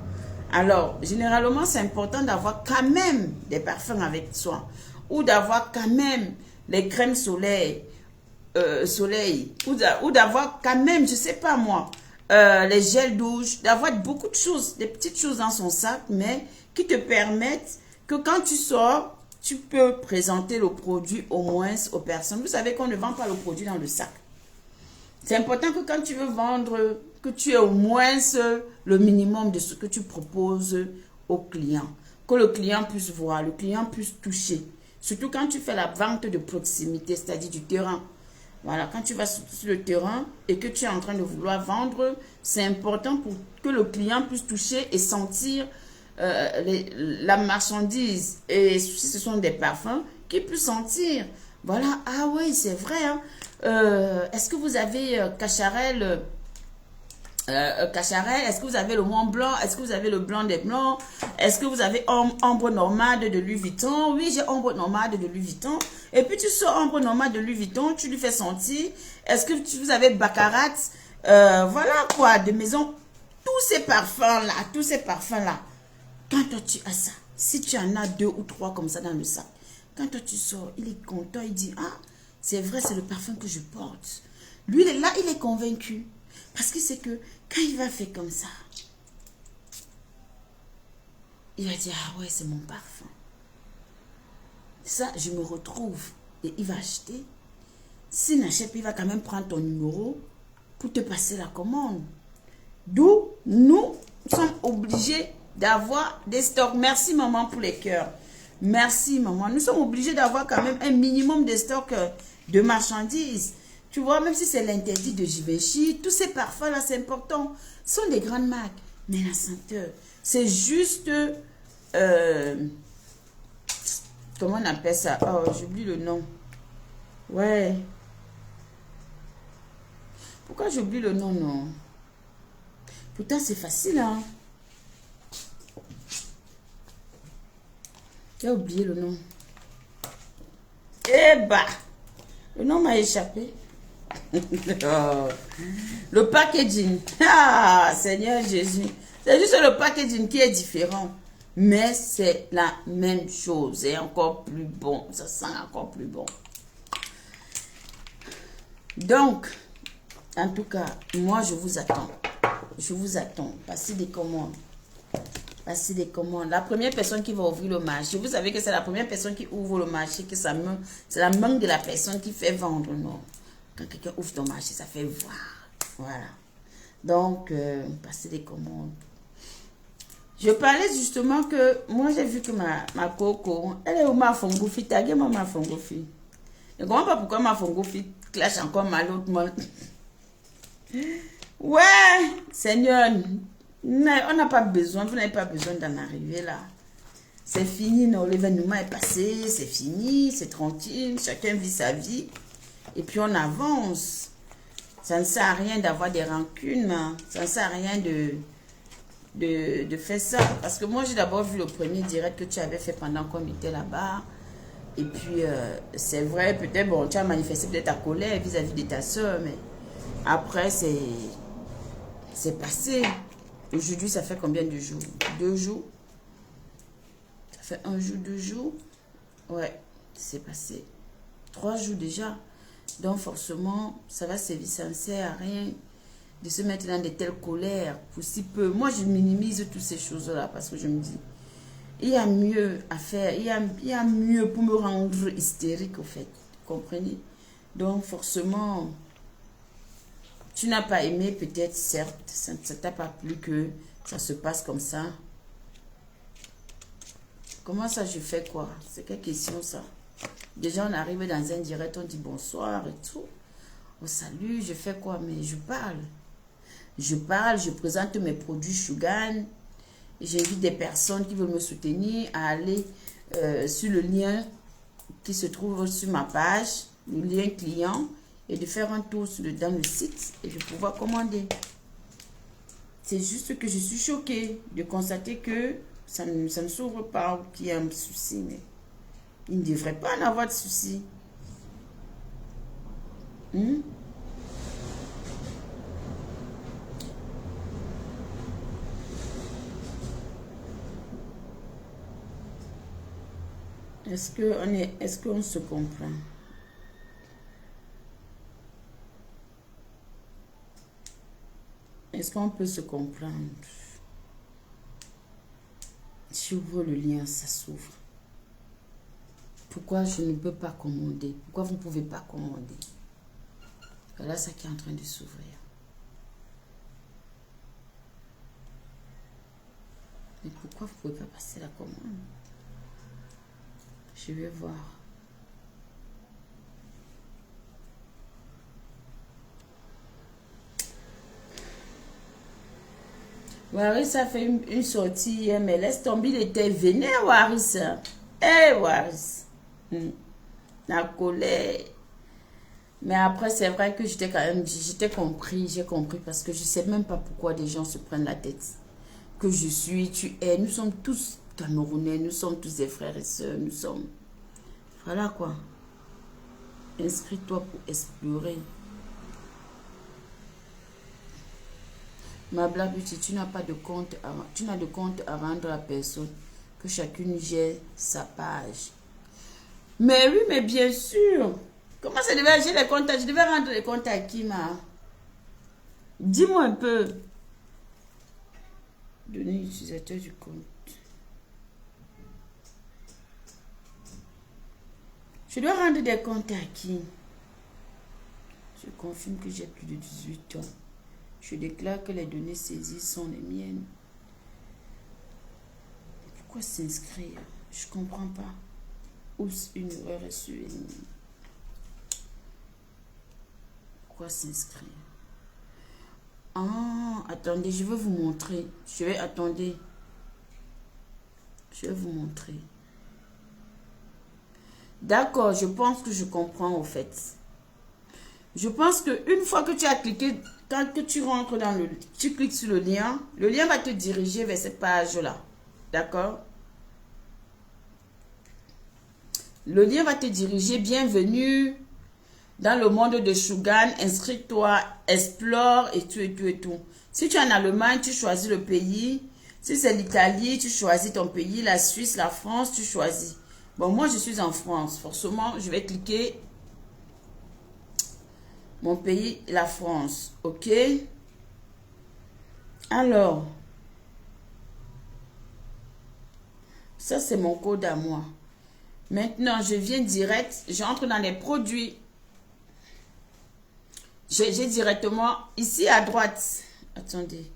Alors, généralement, c'est important d'avoir quand même des parfums avec soi ou d'avoir quand même les crèmes soleil, ou d'avoir quand même, je sais pas moi, les gels douche, d'avoir beaucoup de choses, des petites choses dans son sac, mais qui te permettent que quand tu sors, tu peux présenter le produit au moins aux personnes. Vous savez qu'on ne vend pas le produit dans le sac. C'est important que quand tu veux vendre, que tu aies au moins le minimum de ce que tu proposes aux clients. que le client puisse voir, le client puisse toucher. Surtout quand tu fais la vente de proximité, c'est-à-dire du terrain. Voilà, quand tu vas sur le terrain et que tu es en train de vouloir vendre, c'est important pour que le client puisse toucher et sentir la marchandise. Et si ce sont des parfums, qu'il puisse sentir. Voilà, ah oui, c'est vrai. Hein. Est-ce que vous avez Cacharel Cacharel, est-ce que vous avez le Mont Blanc? Est-ce que vous avez le blanc des blancs? Est-ce que vous avez ombre nomade de Louis Vuitton? Oui, j'ai ombre nomade de Louis Vuitton. Et puis tu sors ombre nomade de Louis Vuitton, tu lui fais sentir. Est-ce que vous avez Baccarat? Voilà quoi, de maison. Tous ces parfums-là, quand toi tu as ça, si tu en as 2 ou 3 comme ça dans le sac, quand toi tu sors, il est content, il dit, ah, c'est vrai, c'est le parfum que je porte. Lui, là, il est convaincu. Parce que c'est que quand il va faire comme ça, il va dire, ah ouais, c'est mon parfum. Ça, je me retrouve. Et il va acheter. S'il n'achète pas, il va quand même prendre ton numéro pour te passer la commande. D'où nous sommes obligés d'avoir des stocks. Merci maman pour les cœurs. Merci maman. Nous sommes obligés d'avoir quand même un minimum de stocks de marchandises. Tu vois, même si c'est l'interdit de Givenchy, tous ces parfums-là, c'est important. Ce sont des grandes marques. Mais la senteur, c'est juste... comment on appelle ça? Oh, j'oublie le nom. Ouais. Pourquoi j'oublie le nom, non? Pourtant, c'est facile, hein? J'ai oublié le nom. Eh bah! Le nom m'a échappé. Oh. Le packaging. Ah, Seigneur Jésus. C'est juste le packaging qui est différent. Mais c'est la même chose. C'est encore plus bon. Ça sent encore plus bon. Donc, en tout cas, moi, je vous attends. Je vous attends. Passez des commandes. Passez des commandes. La première personne qui va ouvrir le marché, vous savez que c'est la première personne qui ouvre le marché, que ça me... c'est la main de la personne qui fait vendre, non? Quand quelqu'un ouvre ton marché, ça fait voir. Voilà. Donc, passez des commandes. Je parlais justement que, moi j'ai vu que ma coco, elle est où ma fongofi, taguez-moi ma fongofi. Je ne comprends pas pourquoi ma fongofi clash encore mal l'autre monde. Ouais, Seigneur, on n'a pas besoin, vous n'avez pas besoin d'en arriver là. C'est fini, non, l'événement est passé, c'est fini, c'est tranquille, chacun vit sa vie. Et puis on avance. Ça ne sert à rien d'avoir des rancunes, hein. Ça ne sert à rien de faire ça. Parce que moi, j'ai d'abord vu le premier direct que tu avais fait pendant qu'on était là-bas. Et puis, c'est vrai, peut-être, bon, tu as manifesté peut-être ta colère vis-à-vis de ta soeur, mais après, c'est passé. Aujourd'hui, ça fait combien de jours? 2 jours? Ça fait 1 jour, 2 jours? Ouais, c'est passé. 3 jours déjà. Donc, forcément, ça va servir, ça ne sert à rien de se mettre dans de telles colères pour si peu. Moi, je minimise toutes ces choses-là parce que je me dis, il y a mieux à faire, il y a mieux pour me rendre hystérique, au fait. Comprenez? Donc, forcément, tu n'as pas aimé, peut-être, certes, ça ne t'a pas plu que ça se passe comme ça. Comment ça, je fais quoi? C'est quelle question, ça? Déjà, on arrive dans un direct, on dit bonsoir et tout. On salue, je fais quoi? Mais je parle. Je parle, je présente mes produits Shugan. J'invite des personnes qui veulent me soutenir à aller sur le lien qui se trouve sur ma page, le lien client, et de faire un tour dans le site et de pouvoir commander. C'est juste que je suis choquée de constater que ça ne s'ouvre pas ou qu'il y a un souci. Mais il ne devrait pas en avoir de souci. Est-ce qu'on se comprend? Est-ce qu'on peut se comprendre? J'ouvre le lien, ça s'ouvre. Pourquoi je ne peux pas commander? Pourquoi vous ne pouvez pas commander? Voilà ça qui est en train de s'ouvrir. Mais pourquoi vous ne pouvez pas passer la commande? Je vais voir. Waris a fait une sortie hier, mais laisse tomber, il était vénère, Waris. Eh, Waris. La colère. Mais après, c'est vrai que j'étais quand même, j'ai compris parce que je ne sais même pas pourquoi des gens se prennent la tête. Que je suis, tu es, nous sommes tous Camerounais, nous sommes tous des frères et sœurs, nous sommes... Voilà quoi. Inscris-toi pour explorer. Ma blague, tu n'as pas de compte, tu n'as de compte à rendre à personne, que chacune gère sa page. Mais oui, mais bien sûr. Comment ça devait agir les comptes? Je devais rendre les comptes à qui, ma? Dis-moi un peu. Donner l'utilisateur du compte. Je dois rendre des comptes à qui? Je confirme que j'ai plus de 18 ans. Je déclare que les données saisies sont les miennes. Pourquoi s'inscrire? Je comprends pas. Oups, une erreur est survenue. Pourquoi s'inscrire? Ah, attendez, je vais vous montrer. Attendez. Je vais vous montrer. D'accord, je pense que je comprends au fait. Je pense qu'une fois que tu as cliqué, quand que tu rentres dans tu cliques sur le lien va te diriger vers cette page-là. D'accord? Le lien va te diriger, bienvenue dans le monde de Shugan, inscris-toi, explore et tout et tout et tout. Si tu es en Allemagne, tu choisis le pays. Si c'est l'Italie, tu choisis ton pays. La Suisse, la France, tu choisis. Bon, moi je suis en France. Forcément, je vais cliquer mon pays, la France. Ok? Alors, ça c'est mon code à moi. Maintenant, je viens direct, j'entre dans les produits. J'ai directement ici à droite. Attendez.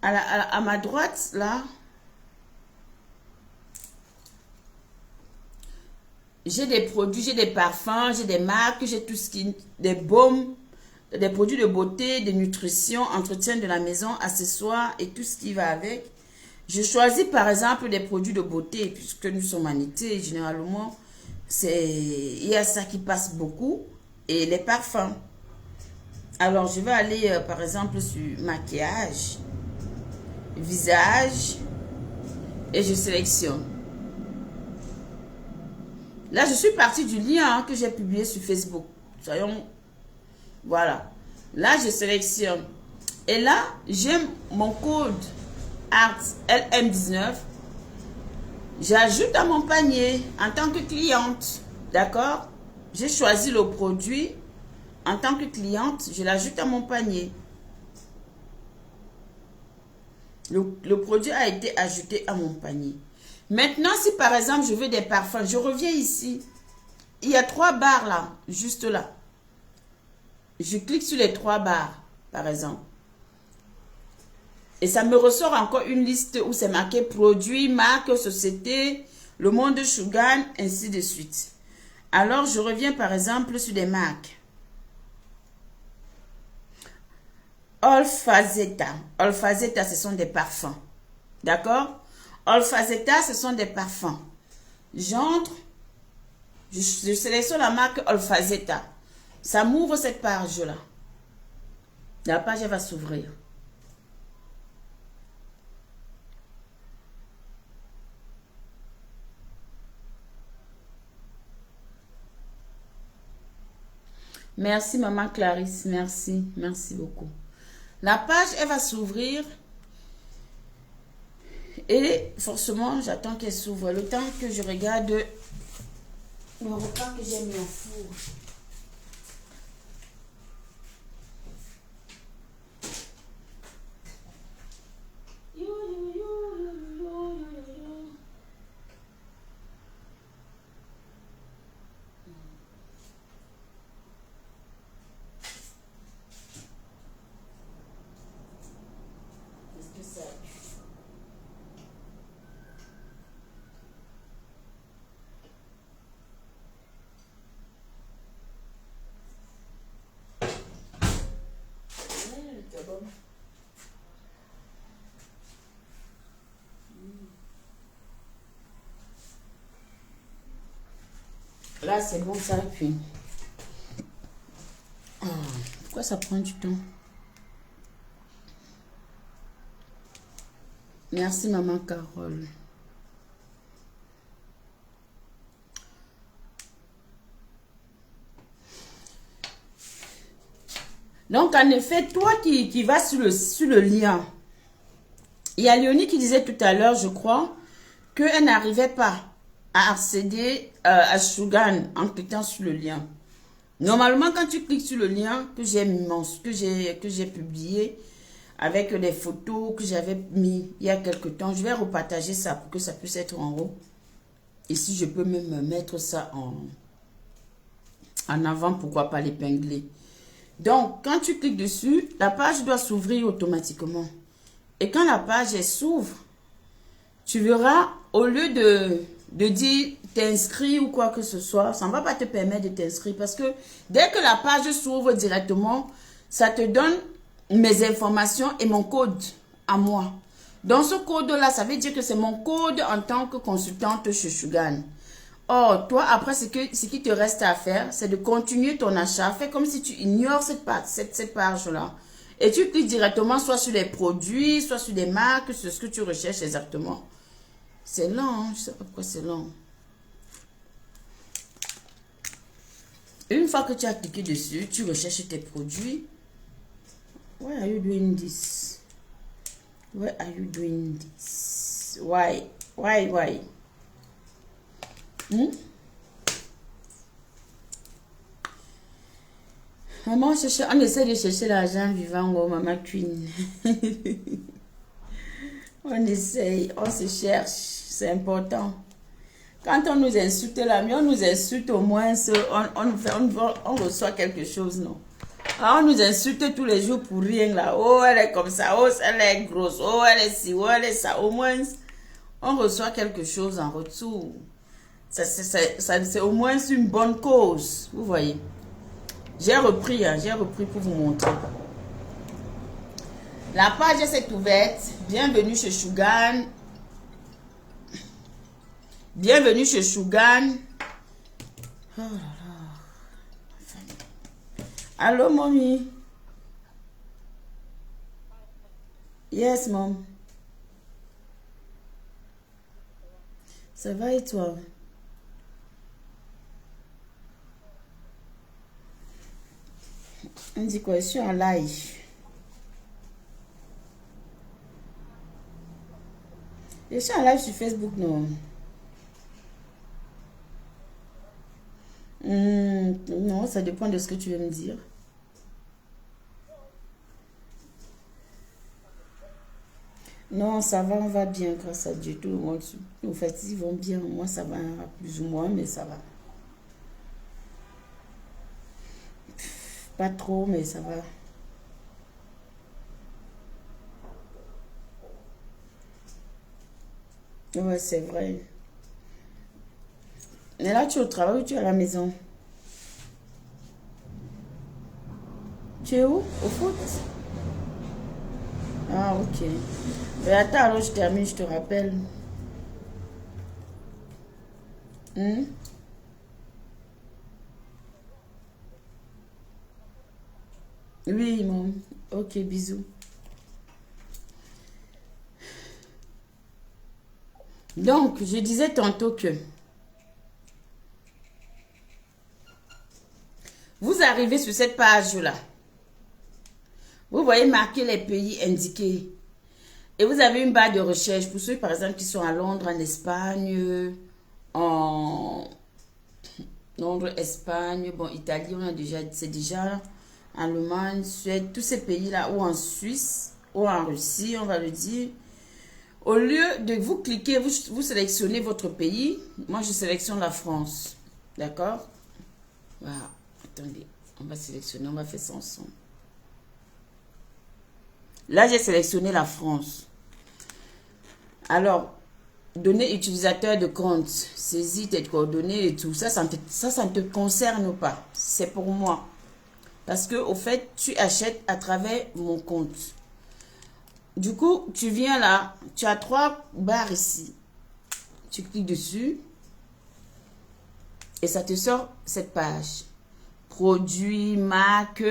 À ma droite, là, j'ai des produits, j'ai des parfums, j'ai des marques, j'ai tout ce qui... Des baumes, des produits de beauté, de nutrition, entretien de la maison, accessoires et tout ce qui va avec. Je choisis par exemple des produits de beauté, puisque nous sommes en été, généralement, il y a ça qui passe beaucoup, et les parfums. Alors, je vais aller par exemple sur maquillage, visage, et je sélectionne. Là, je suis partie du lien que j'ai publié sur Facebook. Soyons... Voilà. Là, je sélectionne. Et là, j'ai mon code ARTS LM19. J'ajoute à mon panier en tant que cliente. D'accord? J'ai choisi le produit. En tant que cliente, je l'ajoute à mon panier. Le produit a été ajouté à mon panier. Maintenant, si par exemple, je veux des parfums, je reviens ici. Il y a 3 barres là, juste là. Je clique sur les 3 barres, par exemple. Et ça me ressort encore une liste où c'est marqué produits, marque, société, le monde de Shugan, ainsi de suite. Alors, je reviens par exemple sur des marques. Olfazeta. Olfazeta, ce sont des parfums. D'accord? Olfazeta, ce sont des parfums. J'entre, je sélectionne la marque Olfazeta. Ça m'ouvre cette page-là. La page elle va s'ouvrir. Merci, maman Clarisse. Merci. Merci beaucoup. La page, elle va s'ouvrir. Et forcément, j'attends qu'elle s'ouvre. Le temps que je regarde le repas que j'ai mis au four. Est-ce que ça... Là, c'est bon, ça appuie. Oh, pourquoi ça prend du temps? Merci, maman Carole. Donc, en effet, toi qui vas sur le lien, il y a Léonie qui disait tout à l'heure, je crois, qu'elle n'arrivait pas à accéder à Shugan en cliquant sur le lien. Normalement, quand tu cliques sur le lien que j'ai publié avec les photos que j'avais mis il y a quelque temps, je vais repartager ça pour que ça puisse être en haut. Et si je peux même mettre ça en avant, pourquoi pas l'épingler. Donc, quand tu cliques dessus, la page doit s'ouvrir automatiquement. Et quand la page s'ouvre, tu verras, au lieu de dire t'inscris ou quoi que ce soit, ça ne va pas te permettre de t'inscrire parce que dès que la page s'ouvre directement, ça te donne mes informations et mon code à moi. Dans ce code-là, ça veut dire que c'est mon code en tant que consultante chez Shugan. Or, toi, après, ce qui te reste à faire, c'est de continuer ton achat. Fais comme si tu ignores cette page-là. Et tu cliques directement soit sur les produits, soit sur des marques, sur ce que tu recherches exactement. C'est lent, hein? Je ne sais pas pourquoi c'est lent. Une fois que tu as cliqué dessus, tu recherches tes produits. Why are you doing this? Why are you doing this? Why? Maman, on essaie de chercher l'argent vivant, oh, maman Queen. On essaye, on se cherche, c'est important. Quand on nous insulte là, mais on nous insulte au moins, on reçoit quelque chose, non? Ah, on nous insulte tous les jours pour rien là. Oh, elle est comme ça, oh, elle est grosse, oh, elle est ci, oh, elle est ça. Au moins, on reçoit quelque chose en retour. C'est au moins une bonne cause, vous voyez. J'ai repris pour vous montrer. La page s'est ouverte. Bienvenue chez Shugan. Bienvenue chez Shugan. Oh là là. Allô, mommy. Yes, mom. Ça va et toi? On dit quoi? Je suis en live. Je suis en live sur Facebook, non? Non, ça dépend de ce que tu veux me dire. Non, ça va, on va bien, grâce à Dieu. Tout le monde, en fait, ils vont bien. Moi, ça va plus ou moins, mais ça va. Pas trop, mais ça va. Ouais, c'est vrai. Mais là, tu es au travail ou tu es à la maison? Tu es où? Au foot? Ah, ok. Mais attends, alors je termine, je te rappelle. Hmm? Oui, mon. Ok, bisous. Donc, je disais tantôt que vous arrivez sur cette page-là. Vous voyez marquer les pays indiqués. Et vous avez une barre de recherche pour ceux, par exemple, qui sont à Londres, en Espagne, en Londres, Espagne, bon, Italie, on a déjà, c'est déjà Allemagne, Suède, tous ces pays-là, ou en Suisse, ou en Russie, on va le dire. Au lieu de vous cliquer, vous sélectionnez votre pays. Moi, je sélectionne la France. D'accord? Voilà. Attendez, on va sélectionner, on va faire ça ensemble. Là, j'ai sélectionné la France. Alors, données utilisateur de compte, saisis tes coordonnées et tout. Ça ne te concerne pas. C'est pour moi. Parce que, au fait, tu achètes à travers mon compte. Du coup, tu viens là. Tu as 3 barres ici. Tu cliques dessus. Et ça te sort cette page. Produits, marque,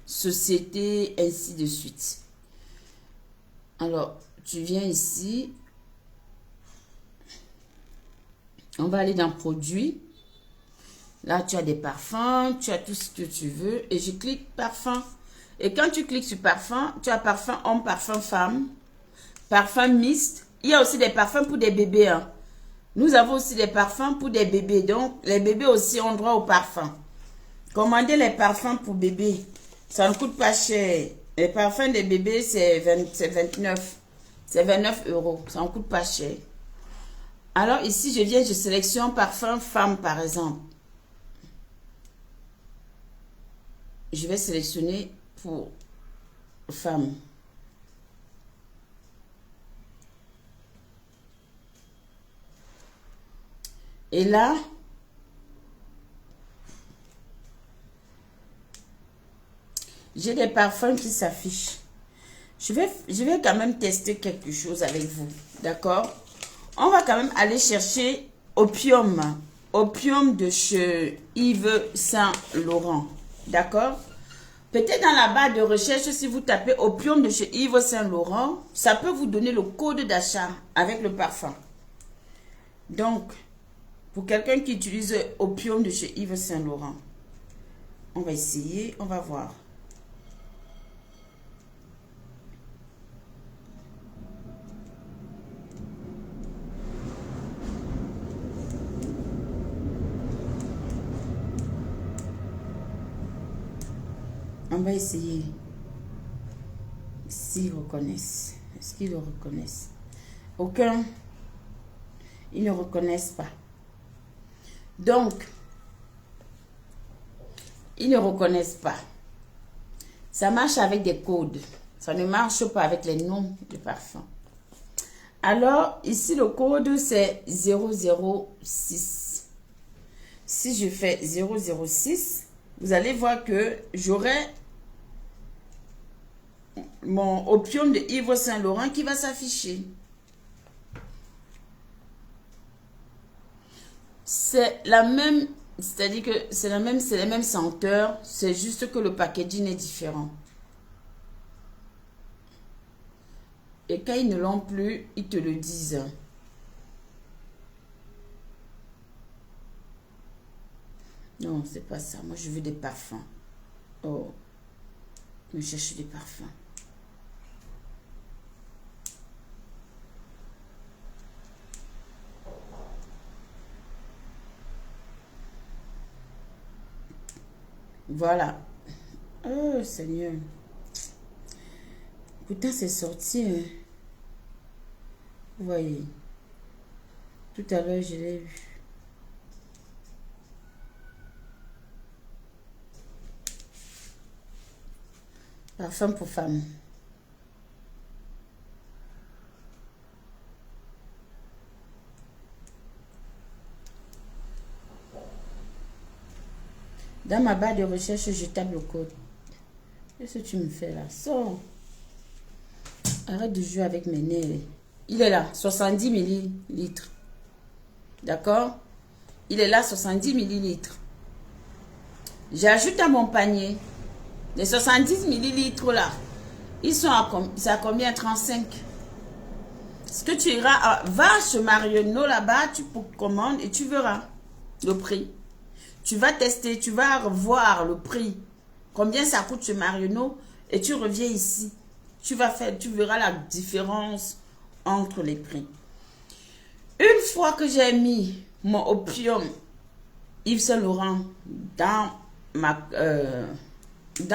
société, ainsi de suite. Alors, tu viens ici. On va aller dans produits. Là, tu as des parfums, tu as tout ce que tu veux. Et je clique parfum. Et quand tu cliques sur parfum, tu as parfum homme, parfum femme, parfum mixte. Il y a aussi des parfums pour des bébés. Hein. Nous avons aussi des parfums pour des bébés. Donc, les bébés aussi ont droit au parfum. Commandez les parfums pour bébés. Ça ne coûte pas cher. Les parfums des bébés, c'est 29. C'est 29 €. Ça ne coûte pas cher. Alors ici, je viens, je sélectionne parfum femme par exemple. Je vais sélectionner pour femme. Et là, j'ai des parfums qui s'affichent. Je vais quand même tester quelque chose avec vous. D'accord? On va quand même aller chercher Opium. Opium de chez Yves Saint Laurent. D'accord? Peut-être dans la barre de recherche, si vous tapez Opium de chez Yves Saint Laurent, ça peut vous donner le code d'achat avec le parfum. Donc, pour quelqu'un qui utilise Opium de chez Yves Saint Laurent, on va essayer, on va voir. On va essayer. S'ils reconnaissent. Est-ce qu'ils le reconnaissent? Aucun. Ils ne reconnaissent pas. Donc, ils ne reconnaissent pas. Ça marche avec des codes. Ça ne marche pas avec les noms de parfums. Alors, ici, le code, c'est 006. Si je fais 006, vous allez voir que j'aurai mon Opium de Yves Saint Laurent qui va s'afficher. C'est la même, c'est-à-dire que c'est les mêmes senteurs, c'est juste que le packaging est différent. Et quand ils ne l'ont plus, ils te le disent. Non, c'est pas ça. Moi, je veux des parfums. Oh, je cherche des parfums. Voilà. Oh, Seigneur. Pourtant, c'est sorti. Hein. Vous voyez. Tout à l'heure, je l'ai vu. Parfum pour femme. Dans ma barre de recherche, je tape le code. Qu'est-ce que tu me fais là? Sors. Arrête de jouer avec mes nerfs. Il est là, 70 ml. D'accord? Il est là, 70 ml. J'ajoute à mon panier. Les 70 ml là, ils sont à combien? 35. Ce que tu iras, va chez Marionneau là-bas, tu commandes et tu verras le prix. Tu vas tester, tu vas voir le prix. Combien ça coûte chez Marionneau et tu reviens ici. Tu verras la différence entre les prix. Une fois que j'ai mis mon Opium Yves Saint Laurent dans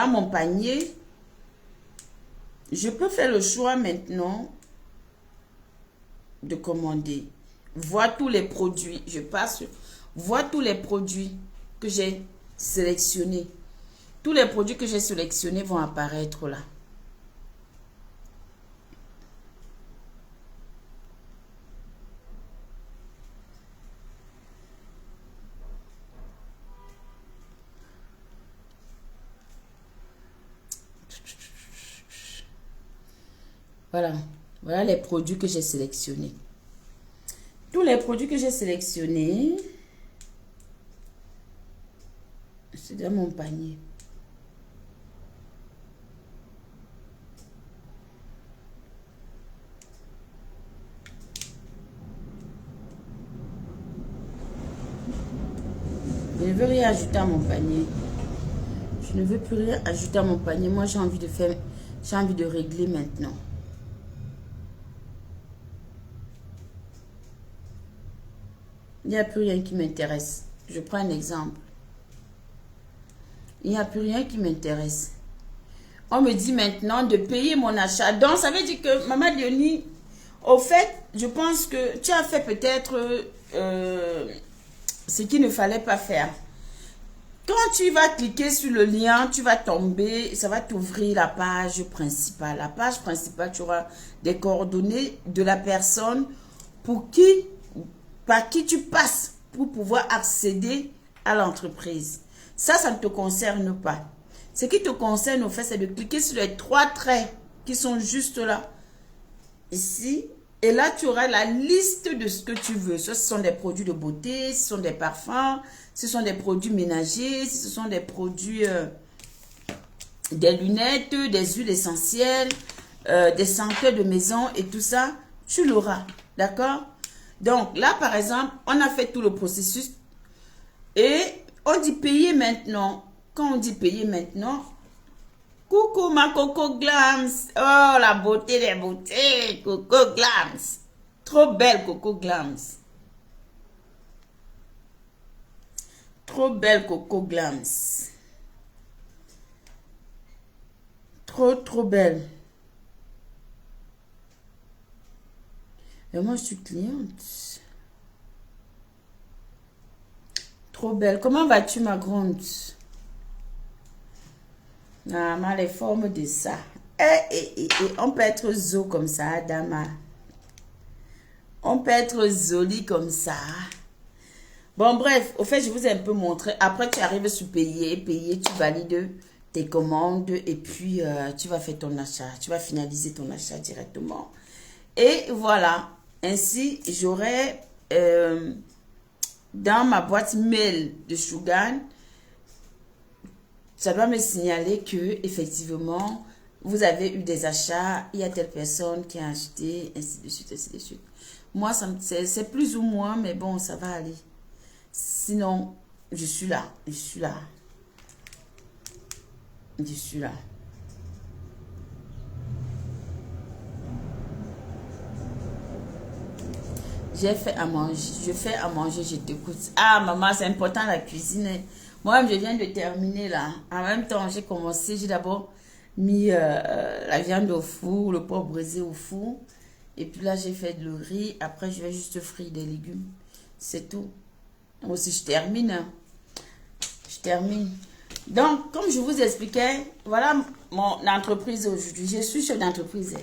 mon panier, je peux faire le choix maintenant de commander. Vois tous les produits. Je passe. Vois tous les produits que j'ai sélectionnés. Tous les produits que j'ai sélectionnés vont apparaître là. Voilà. Voilà les produits que j'ai sélectionnés. Tous les produits que j'ai sélectionnés, c'est dans mon panier. Je ne veux rien ajouter à mon panier. Je ne veux plus rien ajouter à mon panier. Moi, j'ai envie de faire, j'ai envie de régler maintenant. Il n'y a plus rien qui m'intéresse. Je prends un exemple. Il n'y a plus rien qui m'intéresse. On me dit maintenant de payer mon achat. Donc, ça veut dire que, Maman Léonie, au fait, je pense que tu as fait peut-être ce qu'il ne fallait pas faire. Quand tu vas cliquer sur le lien, tu vas tomber, ça va t'ouvrir la page principale. La page principale, tu auras des coordonnées de la personne par qui tu passes pour pouvoir accéder à l'entreprise. Ça ne te concerne pas. Ce qui te concerne, au fait, c'est de cliquer sur les 3 traits qui sont juste là, ici. Et là, tu auras la liste de ce que tu veux. Ce sont des produits de beauté, ce sont des parfums, ce sont des produits ménagers, ce sont des produits, des lunettes, des huiles essentielles, des senteurs de maison et tout ça. Tu l'auras, d'accord? Donc là, par exemple, on a fait tout le processus et on dit payer maintenant. Quand on dit payer maintenant, coucou ma Coco Glams. Oh, la beauté des beautés. Coco Glams. Trop belle Coco Glams. Trop belle Coco Glams. Trop belle. Et moi, je suis cliente. Trop belle. Comment vas-tu, ma grande? Ah, ma les formes de ça. On peut être zo comme ça, Dama. On peut être joli comme ça. Bon, bref, au fait, je vous ai un peu montré. Après, tu arrives sur payer, tu valides tes commandes et puis tu vas faire ton achat. Tu vas finaliser ton achat directement. Et voilà. Ainsi, j'aurai dans ma boîte mail de Shugan, ça doit me signaler que effectivement vous avez eu des achats, il y a telle personne qui a acheté, ainsi de suite, ainsi de suite. Moi, c'est plus ou moins, mais bon, ça va aller. Sinon, je suis là. J'ai fait à manger, je fais à manger, je t'écoute. Ah, maman, c'est important la cuisine. Moi, je viens de terminer là. En même temps, j'ai commencé, j'ai d'abord mis la viande au four, le porc brisé au four. Et puis là, j'ai fait le riz. Après, je vais juste frire des légumes. C'est tout. Moi aussi, je termine. Je termine. Donc, comme je vous expliquais, voilà mon entreprise aujourd'hui. Je suis chef d'entreprise.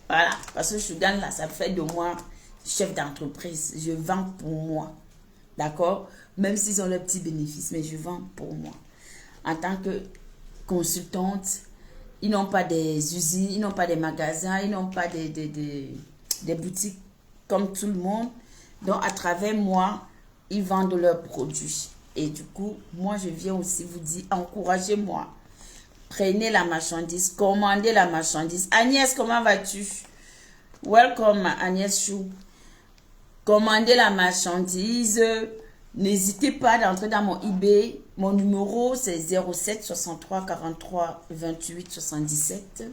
Voilà, parce que je gagne là, ça fait de moi chef d'entreprise. Je vends pour moi. D'accord? Même s'ils ont leurs petits bénéfices, mais je vends pour moi. En tant que consultante, ils n'ont pas des usines, ils n'ont pas des magasins, ils n'ont pas des boutiques comme tout le monde. Donc, à travers moi, ils vendent leurs produits. Et du coup, moi, je viens aussi vous dire, encouragez-moi. Prenez la marchandise, commandez la marchandise. Agnès, comment vas-tu? Welcome, Agnès Chou. Commandez la marchandise. N'hésitez pas d'entrer dans mon eBay. Mon numéro, c'est 07 63 43 28 77.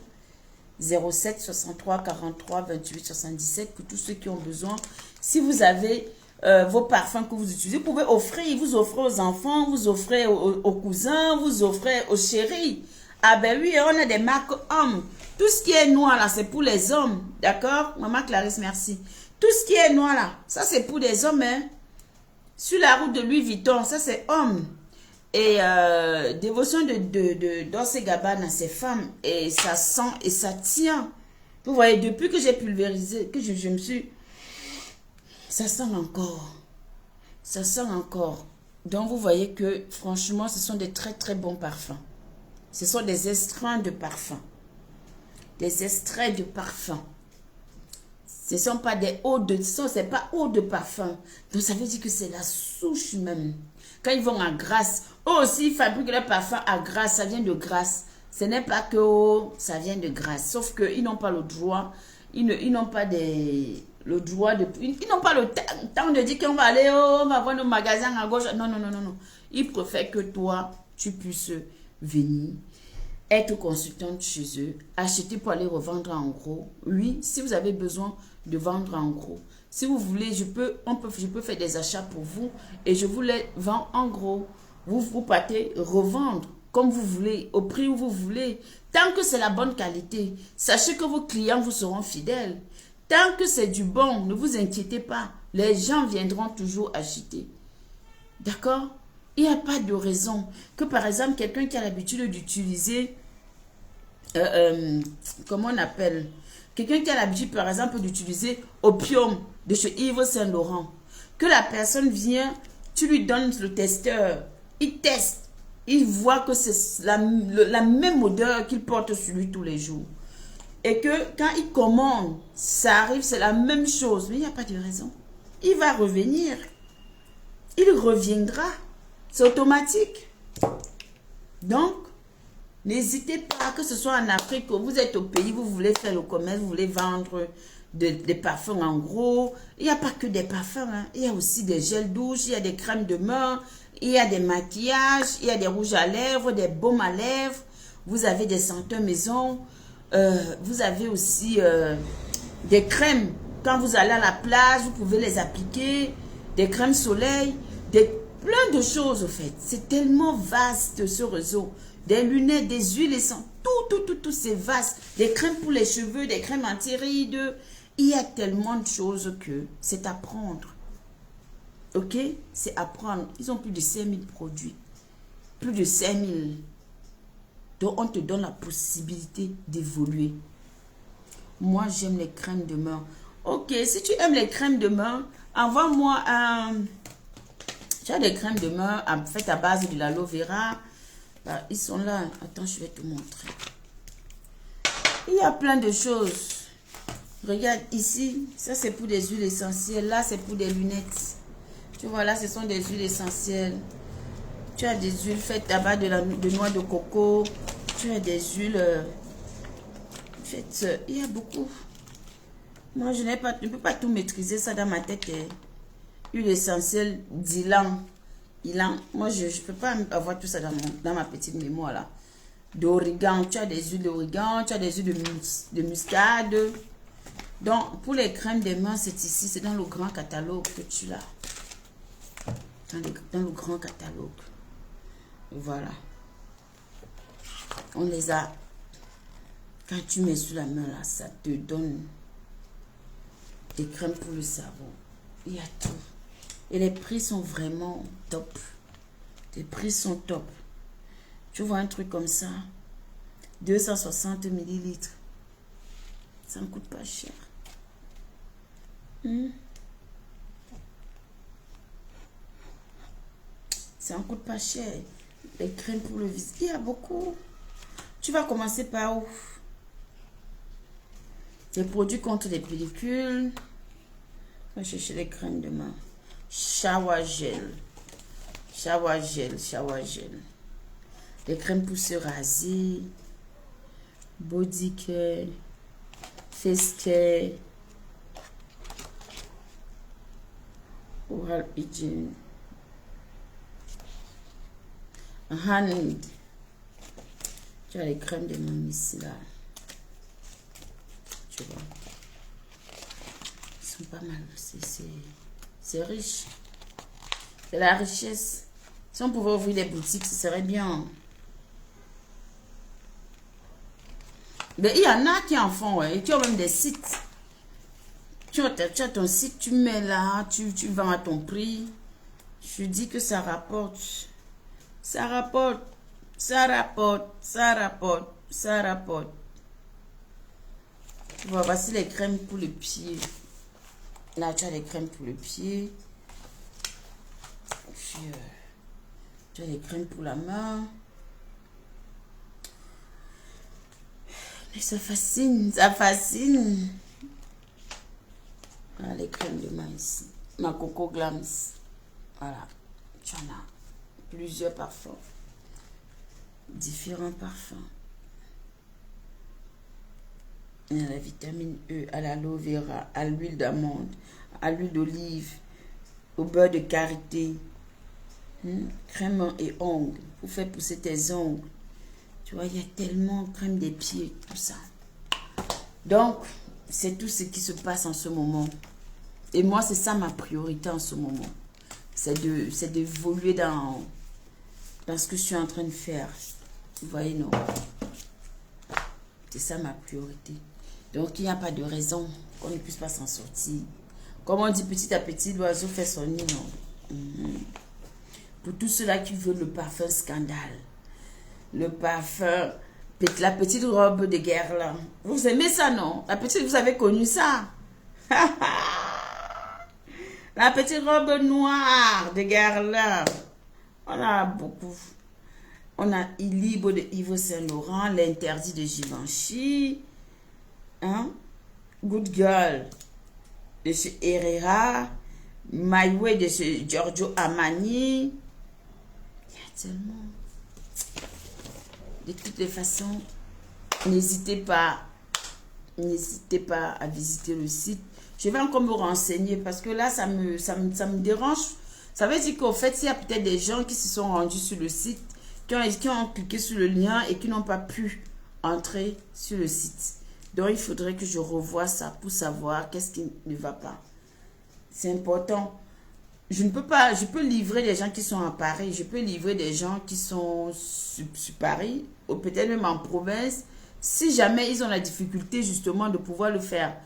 07 63 43 28 77 pour tous ceux qui ont besoin. Si vous avez vos parfums que vous utilisez, vous pouvez offrir. Vous offrez aux enfants, vous offrez aux cousins, vous offrez aux chéris. Ah ben oui, on a des marques hommes. Tout ce qui est noir là, c'est pour les hommes. D'accord? Maman Clarisse, merci. Tout ce qui est noir là, ça c'est pour les hommes. Hein? Sur la route de Louis Vuitton, ça c'est homme. Et dévotion de Dolce Gabbana, c'est femme. Et ça sent et ça tient. Vous voyez, depuis que j'ai pulvérisé, que je me suis... Ça sent encore. Ça sent encore. Donc vous voyez que franchement, ce sont des très très bons parfums. Ce sont des extraits de parfums. des extraits de parfum. Ce ne sont pas des eaux de sang, c'est pas eau de parfum. Donc ça veut dire que c'est la souche même. Quand ils vont à Grasse, eux aussi ils fabriquent leur parfum à Grasse, ça vient de Grasse. Ce n'est pas que ça vient de Grasse, sauf qu'ils n'ont pas le droit, ils n'ont pas le droit de... Ils n'ont pas le temps de dire qu'on va aller, on va voir nos magasins à gauche. Non, non, non, non, non. Ils préfèrent que toi, tu puisses venir, être consultante chez eux, acheter pour aller revendre en gros. Oui, si vous avez besoin de vendre en gros. Si vous voulez, je peux faire des achats pour vous et je vous les vends en gros. Vous partez revendre comme vous voulez, au prix où vous voulez. Tant que c'est la bonne qualité, sachez que vos clients vous seront fidèles. Tant que c'est du bon, ne vous inquiétez pas. Les gens viendront toujours acheter. D'accord? Il n'y a pas de raison que, par exemple, quelqu'un qui a l'habitude d'utiliser, comment on appelle? Quelqu'un qui a l'habitude, par exemple, d'utiliser Opium de chez Yves Saint Laurent, que la personne vient, tu lui donnes le testeur, il teste, il voit que c'est la même odeur qu'il porte sur lui tous les jours. Et que quand il commande, ça arrive, c'est la même chose. Mais il n'y a pas de raison. Il va revenir. Il reviendra. C'est automatique. Donc, n'hésitez pas, que ce soit en Afrique, que vous êtes au pays, vous voulez faire le commerce, vous voulez vendre des parfums en gros. Il n'y a pas que des parfums. Hein. Il y a aussi des gels douche, il y a des crèmes de main, il y a des maquillages, il y a des rouges à lèvres, des baumes à lèvres. Vous avez des senteurs maison. Vous avez aussi des crèmes. Quand vous allez à la plage, vous pouvez les appliquer. Des crèmes soleil, plein de choses au fait. C'est tellement vaste ce réseau. Des lunettes, des huiles essences, tout c'est vaste. Des crèmes pour les cheveux, des crèmes anti-rides. Il y a tellement de choses que c'est à prendre. Ok? C'est à prendre. Ils ont plus de 5000 produits. Plus de 5000. Donc, on te donne la possibilité d'évoluer. Moi, j'aime les crèmes de main. Ok, si tu aimes les crèmes de main, envoie-moi un... Tu as des crèmes de main faites à base de l'aloe vera. Ils sont là. Attends, je vais te montrer. Il y a plein de choses. Regarde ici. Ça, c'est pour des huiles essentielles. Là, c'est pour des lunettes. Tu vois, là, ce sont des huiles essentielles. Tu as des huiles faites à base de noix de coco. Tu as des huiles faites. Il y a beaucoup. Moi, je ne peux pas tout maîtriser ça dans ma tête. Huile essentielle d'ylang. Moi, je ne peux pas avoir tout ça dans ma petite mémoire là. D'origan. Tu as des huiles d'origan. Tu as des huiles de muscade. Donc, pour les crèmes des mains, c'est ici. C'est dans le grand catalogue que tu l'as. Dans le grand catalogue. Voilà. On les a. Quand tu mets sur la main là, ça te donne des crèmes pour le savon. Il y a tout. Et les prix sont vraiment top. Les prix sont top. Tu vois un truc comme ça. 260 millilitres. Ça ne coûte pas cher. Ça ne coûte pas cher. Les crèmes pour le visage. Il y a beaucoup. Tu vas commencer par où? Les produits contre les pellicules. On va chercher les crèmes de main. Shower gel. Shower gel. Shower gel. Les crèmes pour se raser. Body care. Face care. Oral hygiene. Hand. Tu as les crèmes de main ici là. Tu vois. Ils sont pas mal. C'est riche. C'est la richesse. Si on pouvait ouvrir des boutiques, ce serait bien. Mais il y en a qui en font, ouais, et qui ont même des sites. Tu as ton site, tu mets là, tu vends à ton prix. Je dis que ça rapporte. Ça rapporte. Ça rapporte. Ça rapporte. Ça rapporte. Voilà, voici les crèmes pour le pied. Là, tu as les crèmes pour le pied. Puis, tu as les crèmes pour la main. Mais ça fascine, ça fascine. Voilà les crèmes de maïs. Ma Coco Glams. Voilà. Tu en as plusieurs parfums. Différents parfums. Il y a la vitamine E, à l'aloe vera, à l'huile d'amande, à l'huile d'olive, au beurre de karité. Crème et ongles. Pour faire pousser tes ongles. Tu vois, il y a tellement de crème des pieds, tout ça. Donc, c'est tout ce qui se passe en ce moment. Et moi, c'est ça ma priorité en ce moment. C'est d'évoluer dans ce que je suis en train de faire. Vous voyez, non? C'est ça ma priorité. Donc, il n'y a pas de raison qu'on ne puisse pas s'en sortir. Comme on dit, petit à petit, l'oiseau fait son nid, non? Pour tous ceux-là qui veulent le parfum scandale, le parfum, la petite robe de guerre là. Vous aimez ça, non? La petite, vous avez connu ça? La petite robe noire de guerre là. On a beaucoup. On a Libre de Yves Saint Laurent, l'interdit de Givenchy. Hein? Good Girl de chez Herrera. My Way de chez Giorgio Armani. Il y a tellement. De toutes les façons, n'hésitez pas à visiter le site. Je vais encore me renseigner parce que là, ça me dérange. Ça veut dire qu'au fait, il y a peut-être des gens qui se sont rendus sur le site, qui ont cliqué sur le lien et qui n'ont pas pu entrer sur le site. Donc, il faudrait que je revoie ça pour savoir qu'est-ce qui ne va pas. C'est important. Je peux livrer des gens qui sont à Paris, je peux livrer des gens qui sont sur Paris, ou peut-être même en province, si jamais ils ont la difficulté justement de pouvoir le faire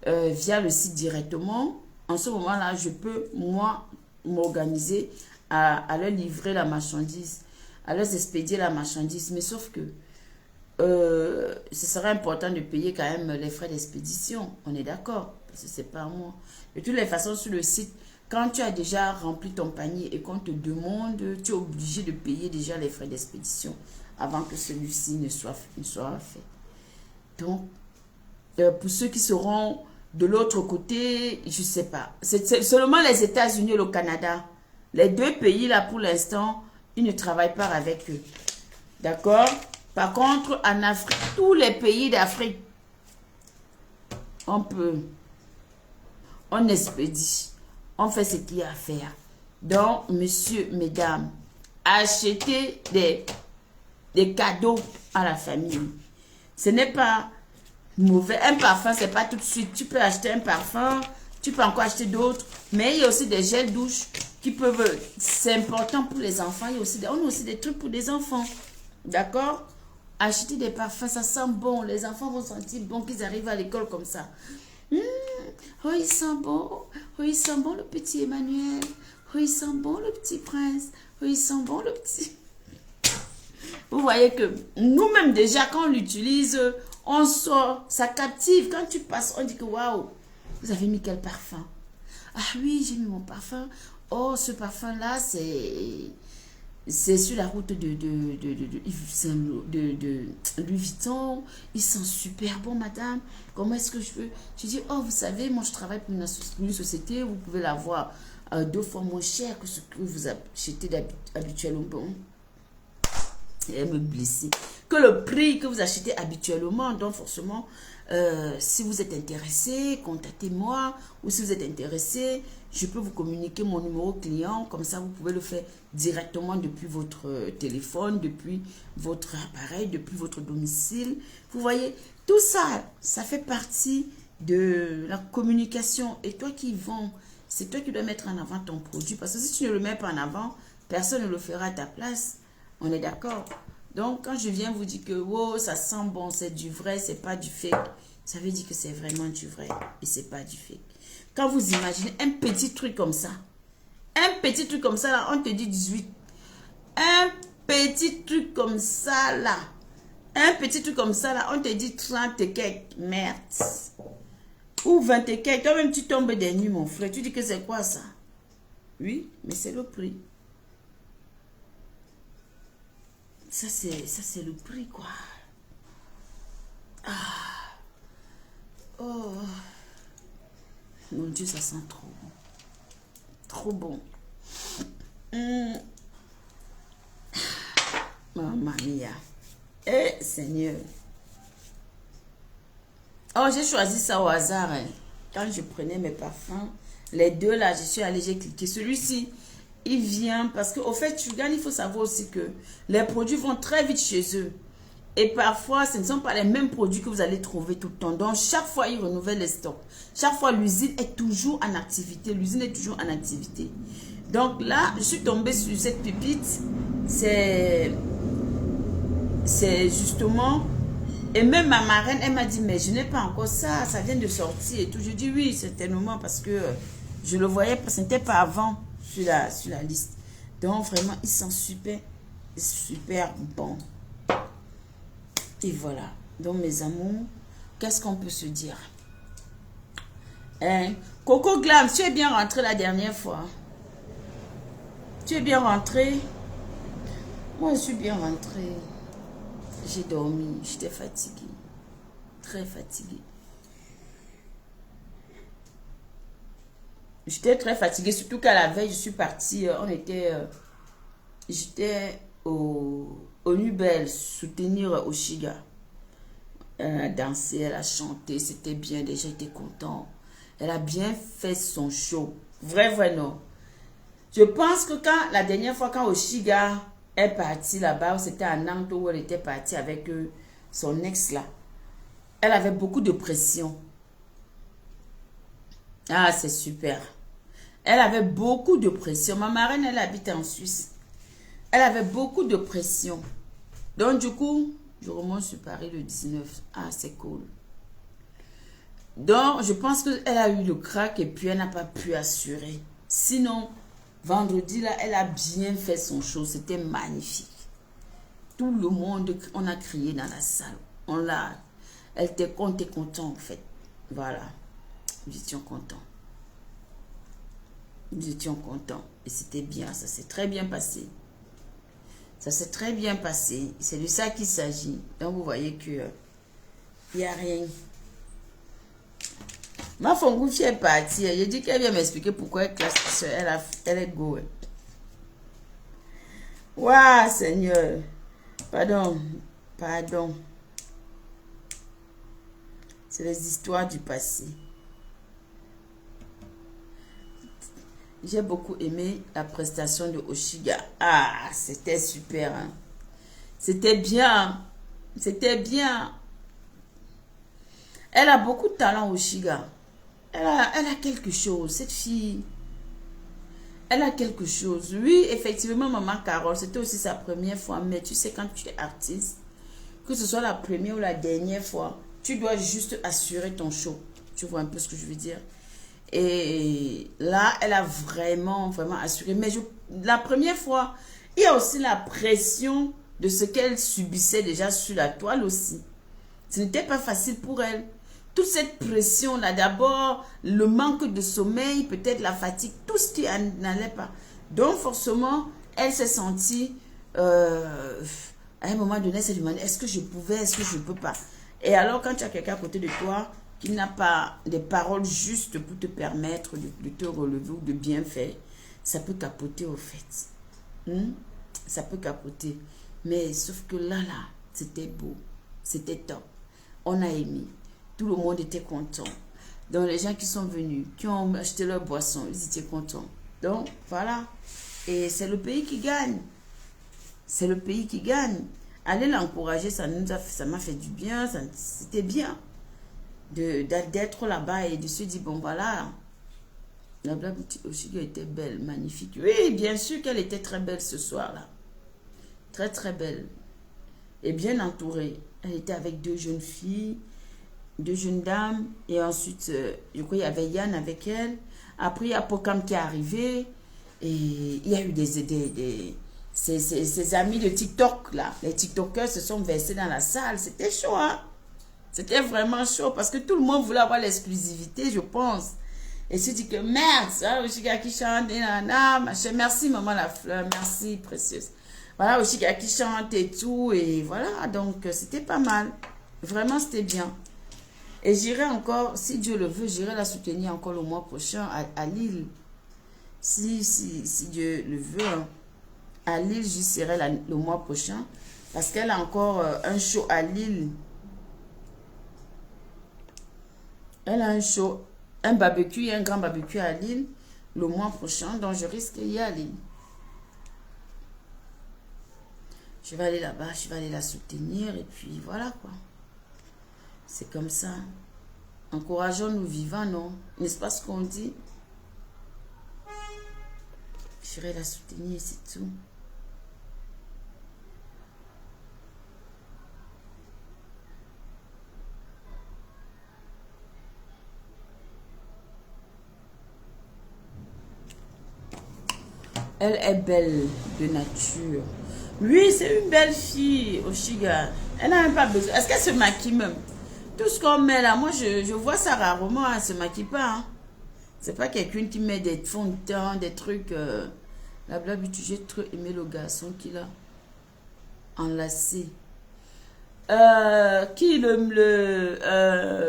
via le site directement. En ce moment-là, je peux, moi, m'organiser à leur livrer la marchandise, à leur expédier la marchandise, mais sauf que ce serait important de payer quand même les frais d'expédition, on est d'accord, parce que c'est pas moi. De toutes les façons, sur le site, quand tu as déjà rempli ton panier et qu'on te demande, tu es obligé de payer déjà les frais d'expédition avant que celui-ci ne soit fait. Donc, pour ceux qui seront de l'autre côté, je ne sais pas. C'est seulement les États-Unis et le Canada. Les deux pays, là, pour l'instant, ils ne travaillent pas avec eux. D'accord? Par contre, en Afrique, tous les pays d'Afrique, on expédie. On fait ce qu'il y a à faire. Donc, messieurs, mesdames, achetez des cadeaux à la famille. Ce n'est pas mauvais. Un parfum, c'est pas tout de suite. Tu peux acheter un parfum, tu peux encore acheter d'autres. Mais il y a aussi des gels douche qui peuvent... C'est important pour les enfants. On a aussi des trucs pour les enfants. D'accord? Acheter des parfums, ça sent bon. Les enfants vont sentir bon qu'ils arrivent à l'école comme ça. Oh, il sent bon. Oh, il sent bon le petit Emmanuel. Oh, il sent bon le petit prince. Oh, il sent bon le petit... Vous voyez que nous-mêmes déjà, quand on l'utilise, on sort, ça captive. Quand tu passes, on dit que waouh, vous avez mis quel parfum? Ah oui, j'ai mis mon parfum. Oh, ce parfum-là, c'est sur la route de Louis Vuitton. Il sent super bon, madame. Comment est-ce que je peux? Je dis, oh, vous savez, moi, je travaille pour une société. Vous pouvez l'avoir 2 fois moins cher que ce que vous achetez habituellement. Et elle me blessait. Que le prix que vous achetez habituellement. Donc, forcément, si vous êtes intéressé, contactez-moi. Ou si vous êtes intéressé, je peux vous communiquer mon numéro client. Comme ça, vous pouvez le faire directement depuis votre téléphone, depuis votre appareil, depuis votre domicile. Vous voyez, tout ça, ça fait partie de la communication. Et toi qui vends, c'est toi qui dois mettre en avant ton produit. Parce que si tu ne le mets pas en avant, personne ne le fera à ta place. On est d'accord? Donc, quand je viens vous dire que wow, ça sent bon, c'est du vrai, c'est pas du fake, ça veut dire que c'est vraiment du vrai et c'est pas du fake. Quand vous imaginez un petit truc comme ça, là, on te dit 18. Un petit truc comme ça, là, on te dit 30 et quelques. Merde. Ou 20 et quelques. Toi-même, tu tombes des nuits, mon frère. Tu dis que c'est quoi ça? Oui, mais c'est le prix. Ça, c'est le prix, quoi. Ah. Oh, mon Dieu, ça sent trop bon. Trop bon. Mamma mia. Eh, Seigneur. Oh, j'ai choisi ça au hasard. Hein. Quand je prenais mes parfums, les deux là, je suis allée, j'ai cliqué. Celui-ci, il vient parce qu'au fait, il faut savoir aussi que les produits vont très vite chez eux. Et parfois, ce ne sont pas les mêmes produits que vous allez trouver tout le temps. Donc, chaque fois, ils renouvellent les stocks. Chaque fois, l'usine est toujours en activité. L'usine est toujours en activité. Donc là, je suis tombée sur cette pépite. C'est justement... Et même ma marraine, elle m'a dit, mais je n'ai pas encore ça. Ça vient de sortir et tout. Je dis oui, certainement parce que je le voyais, ce n'était pas avant sur la liste. Donc, vraiment, ils sont super, super bons. Et voilà. Donc, mes amours, qu'est-ce qu'on peut se dire? Hein? Coco Glam, tu es bien rentré la dernière fois? Tu es bien rentré? Moi, je suis bien rentrée. J'ai dormi. J'étais fatiguée. Très fatiguée. J'étais très fatiguée. Surtout qu'à la veille, je suis partie. J'étais au Nubel soutenir Oshiga. Elle a dansé, elle a chanté, c'était bien, déjà j'étais content. Elle a bien fait son show. Vrai, non. Je pense que la dernière fois, quand Oshiga est partie là-bas, c'était à Nantes où elle était partie avec son ex là. Elle avait beaucoup de pression. Ah, c'est super. Elle avait beaucoup de pression. Ma marraine, elle habite en Suisse. Elle avait beaucoup de pression. Donc, du coup, je remonte sur Paris le 19. Ah, c'est cool. Donc, je pense qu'elle a eu le crack et puis elle n'a pas pu assurer. Sinon, vendredi, là, elle a bien fait son show. C'était magnifique. Tout le monde, on a crié dans la salle. Elle était content, en fait. Voilà. Nous étions contents. Nous étions contents. Et c'était bien. Ça s'est très bien passé. Ça s'est très bien passé. C'est de ça qu'il s'agit. Donc, vous voyez que il n'y a rien. Ma Fongoufi est partie. J'ai dit qu'elle vient m'expliquer pourquoi elle est go. Waouh, Seigneur. Pardon. C'est les histoires du passé. J'ai beaucoup aimé la prestation de Oshiga. Ah, c'était super. Hein? C'était bien. C'était bien. Elle a beaucoup de talent, Oshiga. Elle a quelque chose. Cette fille, elle a quelque chose. Oui, effectivement, maman Carole, c'était aussi sa première fois. Mais tu sais, quand tu es artiste, que ce soit la première ou la dernière fois, tu dois juste assurer ton show. Tu vois un peu ce que je veux dire? Et là, elle a vraiment assuré. Mais la première fois, il y a aussi la pression de ce qu'elle subissait déjà sur la toile aussi. Ce n'était pas facile pour elle. Toute cette pression-là, d'abord, le manque de sommeil, peut-être la fatigue, tout ce qui n'allait pas. Donc, forcément, elle s'est sentie, à un moment donné, elle s'est demandé, est-ce que je pouvais, est-ce que je ne peux pas? Et alors, quand tu as quelqu'un à côté de toi, qui n'a pas des paroles justes pour te permettre de te relever ou de bien faire, ça peut capoter au fait. Ça peut capoter. Mais sauf que là, c'était beau. C'était top. On a aimé. Tout le monde était content. Donc les gens qui sont venus, qui ont acheté leur boisson, ils étaient contents. Donc voilà. Et c'est le pays qui gagne. C'est le pays qui gagne. Aller l'encourager, ça m'a fait du bien. C'était bien d'être là-bas et de se dire, bon voilà, la Black Boutique Oshiga était belle, magnifique. Oui, bien sûr qu'elle était très belle ce soir-là. Très, très belle. Et bien entourée. Elle était avec deux jeunes filles, deux jeunes dames. Et ensuite, je crois qu'il y avait Yann avec elle. Après, il y a Pokam qui est arrivé. Et il y a eu ces amis de TikTok, là. Les TikTokers se sont versés dans la salle. C'était chaud, hein? C'était vraiment chaud parce que tout le monde voulait avoir l'exclusivité, je pense. Et je dis que merde, ça, Oshiga qui chante, machin. Merci, maman la fleur, merci, précieuse. Voilà, Oshiga qui chante et tout, et voilà, donc c'était pas mal. Vraiment, c'était bien. Et j'irai encore, si Dieu le veut, j'irai la soutenir encore le mois prochain à Lille. Si Dieu le veut, hein. À Lille, j'y serai le mois prochain. Parce qu'elle a encore un show à Lille. Elle a un show, un barbecue, un grand barbecue à Lille le mois prochain. Donc, je risque d'y aller. Je vais aller là-bas, je vais aller la soutenir. Et puis, voilà quoi. C'est comme ça. Encourageons-nous vivants, non? N'est-ce pas ce qu'on dit? J'irai la soutenir, c'est tout. Elle est belle de nature. Oui, c'est une belle fille, Oshiga. Elle n'a même pas besoin. Est-ce qu'elle se maquille même? Tout ce qu'on met là, moi je vois ça rarement, elle ne se maquille pas. Hein. C'est pas quelqu'un qui met des fonds de teint, des trucs. La blague, j'ai trop aimé le garçon qui l'a enlacé.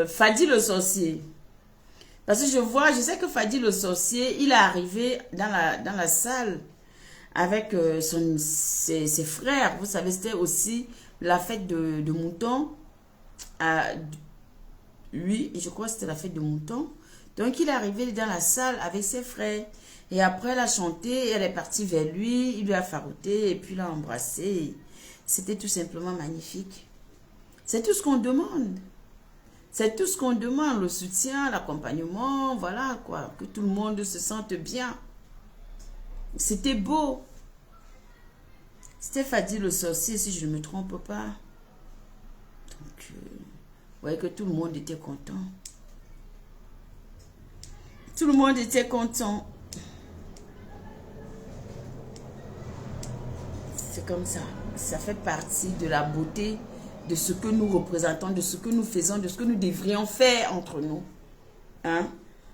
Fadi le sorcier. Parce que je sais que Fadi le sorcier, il est arrivé dans la salle avec ses frères. Vous savez, c'était aussi la fête de mouton. Oui, je crois que c'était la fête de mouton. Donc, il est arrivé dans la salle avec ses frères. Et après, elle a chanté, elle est partie vers lui, il lui a farouté et puis l'a embrassé. C'était tout simplement magnifique. C'est tout ce qu'on demande. C'est tout ce qu'on demande, le soutien, l'accompagnement, voilà quoi, que tout le monde se sente bien. C'était beau. C'était Fadi le sorcier, si je ne me trompe pas. Donc, vous voyez que tout le monde était content. Tout le monde était content. C'est comme ça. Ça fait partie de la beauté de ce que nous représentons, de ce que nous faisons, de ce que nous devrions faire entre nous. Hein?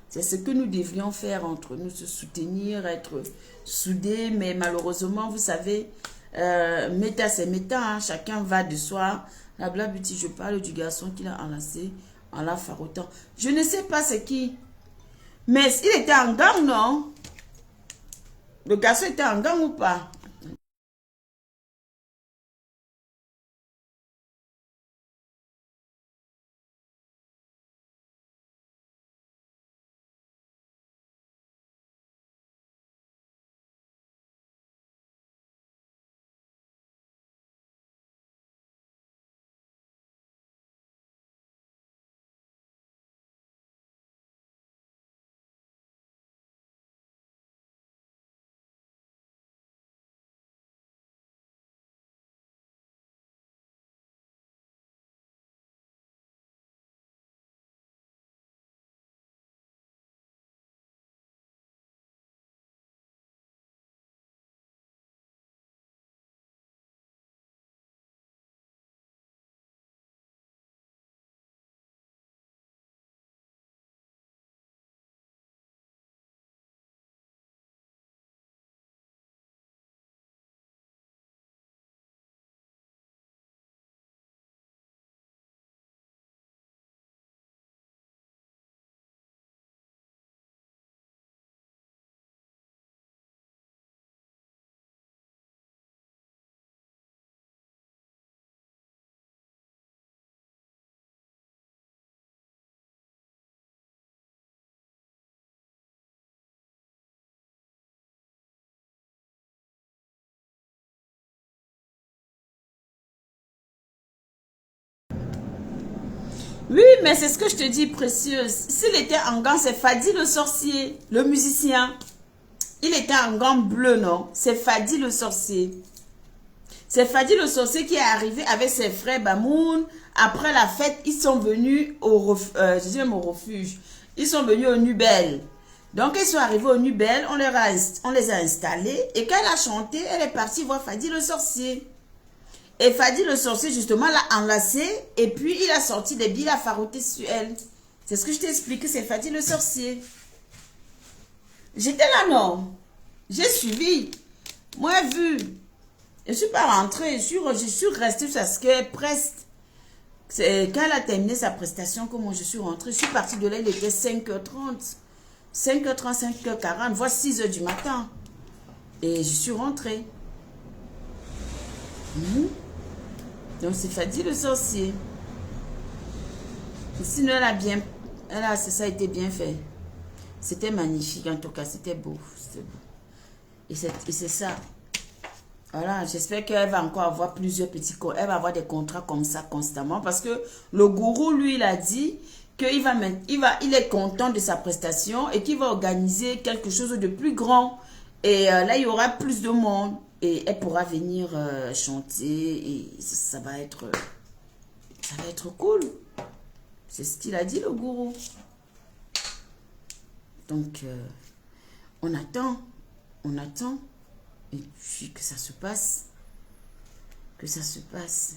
C'est ce que nous devrions faire entre nous, se soutenir, être soudés, mais malheureusement, vous savez, méta c'est méta, hein? Chacun va de soi. La blague, je parle du garçon qui l'a enlacé en la faroutant. Je ne sais pas c'est qui, mais il était en gang, non? Le garçon était en gang ou pas? Oui, mais c'est ce que je te dis, précieuse. S'il était en gant, c'est Fadi le sorcier, le musicien. Il était en gant bleu, non? C'est Fadi le sorcier. C'est Fadi le sorcier qui est arrivé avec ses frères Bamoun. Après la fête, ils sont venus je dis même au refuge. Ils sont venus au Nubel. Donc, ils sont arrivés au Nubel, on les a installés. Et quand elle a chanté, elle est partie voir Fadi le sorcier. Et Fadi le sorcier, justement, l'a enlacé. Et puis, il a sorti des billes à farouter sur elle. C'est ce que je t'ai expliqué, c'est Fadi le sorcier. J'étais là, non? J'ai suivi. Moi, vu. Je ne suis pas rentrée. Je suis restée jusqu'à ce qu'elle preste. C'est quand elle a terminé sa prestation que moi je suis rentrée. Je suis partie de là, il était 5h30. 5h30, 5h40, voire 6h du matin. Et je suis rentrée. Donc c'est Fadi le sorcier. Sinon elle a bien... ça a été bien fait. C'était magnifique en tout cas, c'était beau. C'était beau. Et c'est ça. Voilà, j'espère qu'elle va encore avoir plusieurs petits... Elle va avoir des contrats comme ça constamment. Parce que le gourou, lui, il a dit qu'il il est content de sa prestation et qu'il va organiser quelque chose de plus grand. Et là, il y aura plus de monde. Et elle pourra venir chanter. Et ça va être cool. C'est ce qu'il a dit, le gourou. Donc, on attend. On attend. Et puis que ça se passe. Que ça se passe.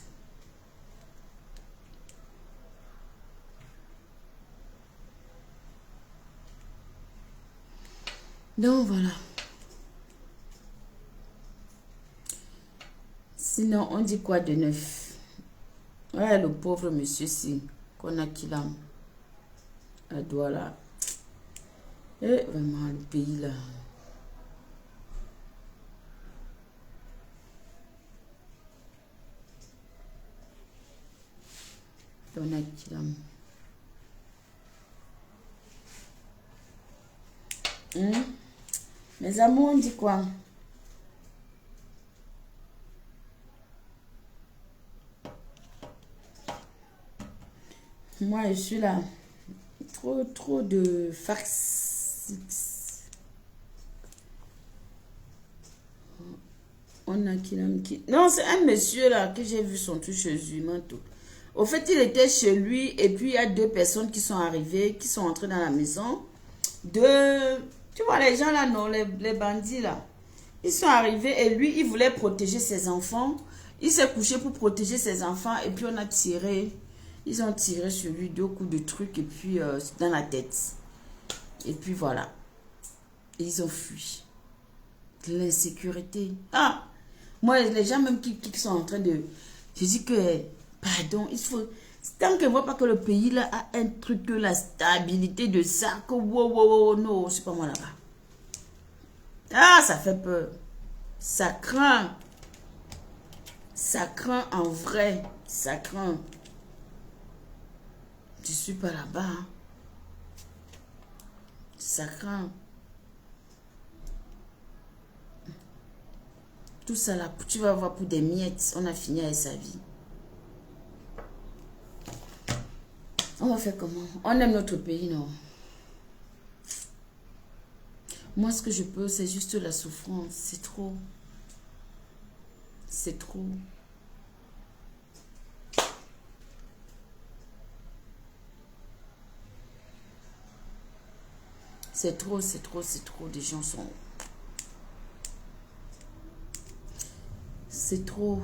Donc voilà. Sinon, on dit quoi de neuf? Ouais, le pauvre monsieur-ci, qu'on a qu'il a. Elle doit là. Et vraiment, le pays là. On a qu'il a. Mes amours, on dit quoi? Moi, je suis là. Trop de farce. On a qui... Non, c'est un monsieur là que j'ai vu son truc chez lui, manteau. Au fait, il était chez lui et puis il y a deux personnes qui sont arrivées, qui sont entrées dans la maison. Tu vois les gens là, non, les bandits là. Ils sont arrivés et lui, il voulait protéger ses enfants. Il s'est couché pour protéger ses enfants et puis on a tiré. Ils ont tiré sur lui 2 coups de trucs et puis dans la tête. Et puis voilà. Et ils ont fui. L'insécurité. Ah! Moi, les gens même qui sont en train de... Je dis que, pardon, il faut... Tant qu'on ne voit pas que le pays là a un truc, que la stabilité de ça, que wow, non, c'est pas moi là-bas. Ah, ça fait peur. Ça craint. Ça craint en vrai. Ça craint. Je suis pas là-bas. Hein. Ça craint. Tout ça là, tu vas voir pour des miettes. On a fini avec sa vie. On va faire comment? On aime notre pays, non? Moi, ce que je peux, c'est juste la souffrance. C'est trop. C'est trop. C'est trop, c'est trop, c'est trop. Des gens sont... C'est trop.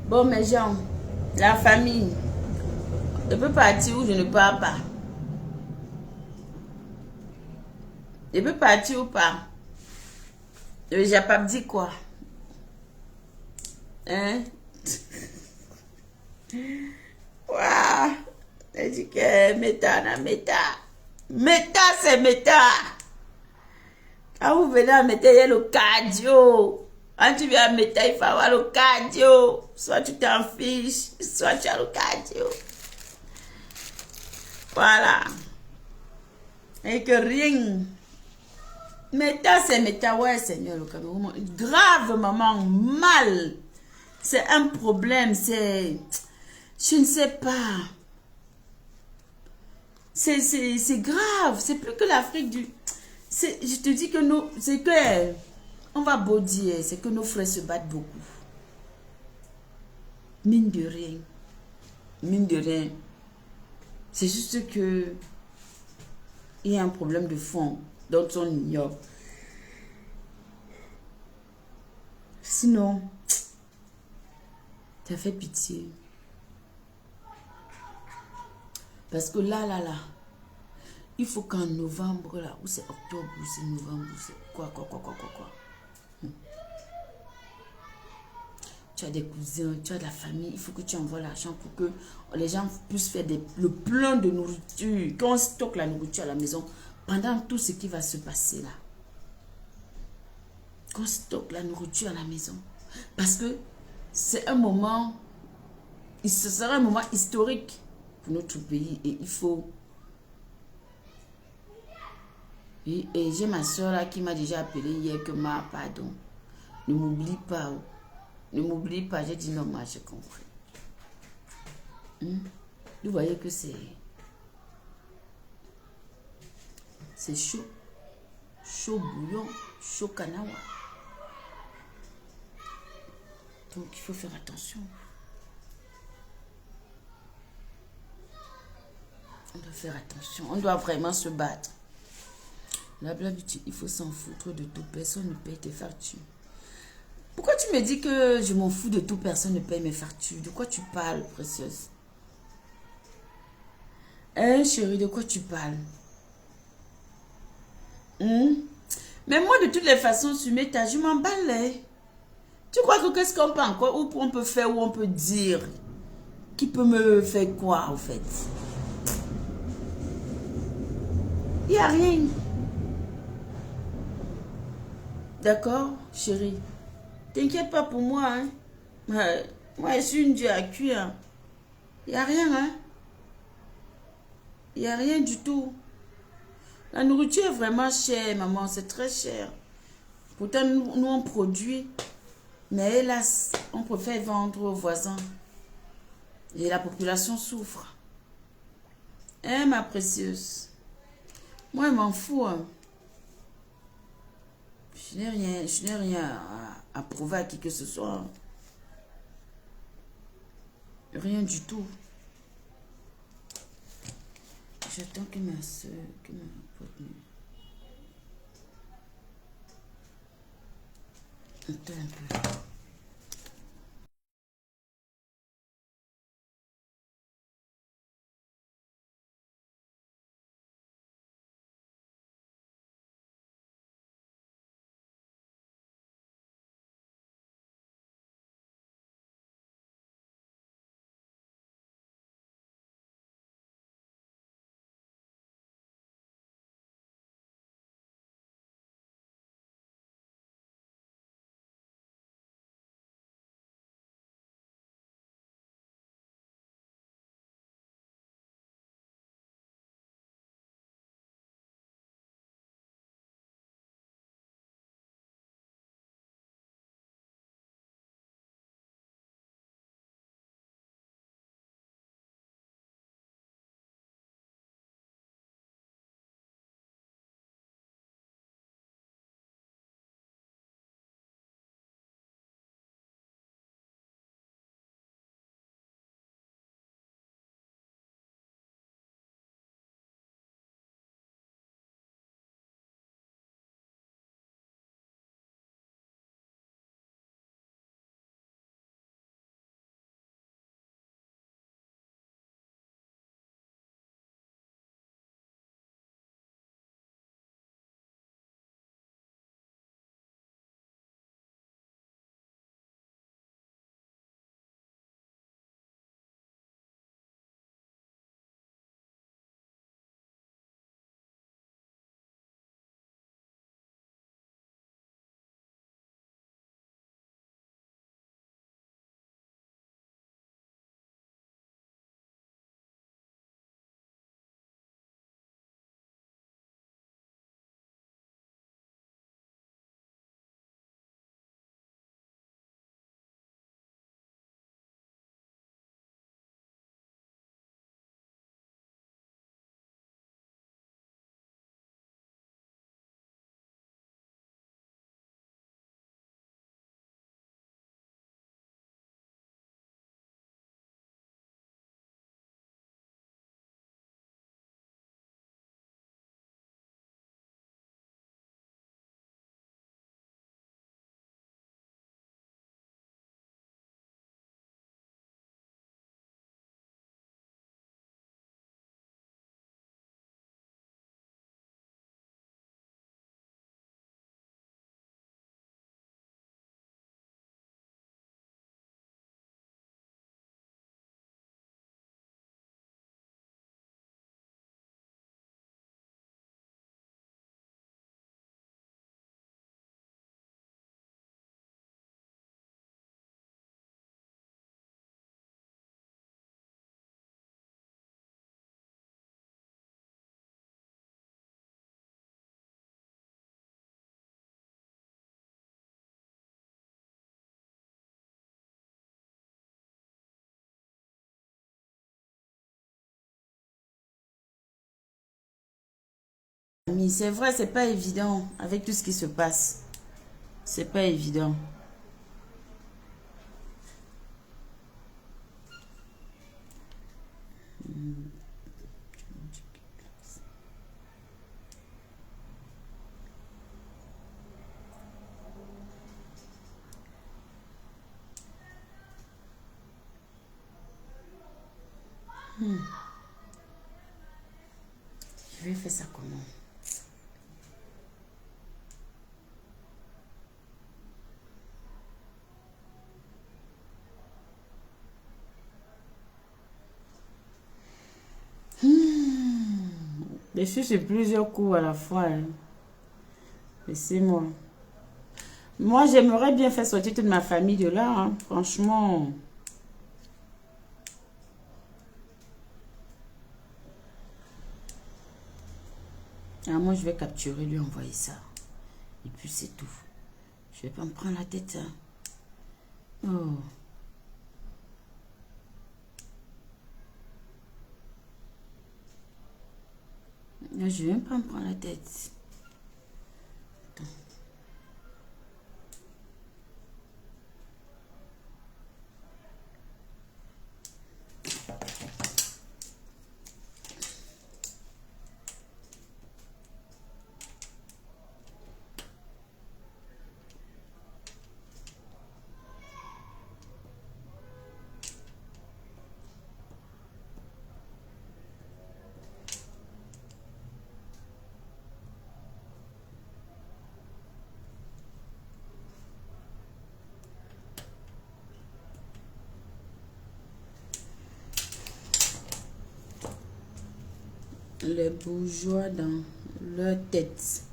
Bon, mes gens, la famille, je peux partir ou je ne pars pas? Je peux partir ou pas? Le Japap dit quoi? Hein? Waouh! Elle dit que méta, c'est méta. Quand vous venez à méta, il y a le cardio. Quand tu viens à méta, il faut avoir le cardio. Soit tu t'en fiches, soit tu as le cardio. Voilà. Et que rien. Méta, c'est méta. Ouais, Seigneur, le Cameroun. Grave, maman, mal. C'est un problème, c'est... Je ne sais pas. C'est grave. C'est plus que l'Afrique du... Je te dis que nous... C'est que... On va beau dire, c'est que nos frères se battent beaucoup. Mine de rien. Mine de rien. C'est juste que... Il y a un problème de fond dont on ignore. Sinon... Ça fait pitié. Parce que là, il faut qu'en novembre, là, ou c'est octobre, ou c'est novembre, ou c'est quoi. tu as des cousins, tu as de la famille, il faut que tu envoies l'argent pour que les gens puissent faire le plein de nourriture. Quand on stocke la nourriture à la maison, pendant tout ce qui va se passer là, qu'on stocke la nourriture à la maison. Parce que c'est un moment, ce sera un moment historique pour notre pays et il faut... Et j'ai ma soeur là qui m'a déjà appelé hier que pardon, ne m'oublie pas. Ne m'oublie pas. J'ai dit non, moi j'ai compris. Vous voyez que c'est chaud. Chaud bouillon, chaud canawa. Donc il faut faire attention. On doit faire attention. On doit vraiment se battre. La blague, il faut s'en foutre de tout. Personne ne paye tes factures. Pourquoi tu me dis que je m'en fous de tout, personne ne paye mes factures? De quoi tu parles, précieuse? Hein, chérie, de quoi tu parles? Mais moi, de toutes les façons, sur mes tâches, je m'emballe. Tu crois que qu'est-ce qu'on peut encore, ou on peut faire, ou on peut dire? Qui peut me faire quoi, en fait? Il n'y a rien. D'accord, chérie? T'inquiète pas pour moi, hein? Moi, je suis une dieu à cuire. Il n'y a rien, hein? Il n'y a rien du tout. La nourriture est vraiment chère, maman. C'est très cher. Pourtant, nous, on produit. Mais hélas, on préfère vendre aux voisins. Et la population souffre. Hein, ma précieuse? Moi, je m'en fous. Hein. Je n'ai rien à prouver à qui que ce soit. Rien du tout. J'attends que ma soeur, que ma pote. Attends un peu. famille. C'est vrai, c'est pas évident avec tout ce qui se passe. C'est pas évident. Je vais faire ça comment? Je suis sur plusieurs coups à la fois. Hein. Laissez-moi. Moi, j'aimerais bien faire sortir toute ma famille de là. Hein. Franchement. Ah, moi, je vais capturer, lui envoyer ça. Et puis, c'est tout. Je vais pas me prendre la tête. Hein. Oh. Là, je vais même pas me prendre la tête. Attends. Les bourgeois dans leur tête.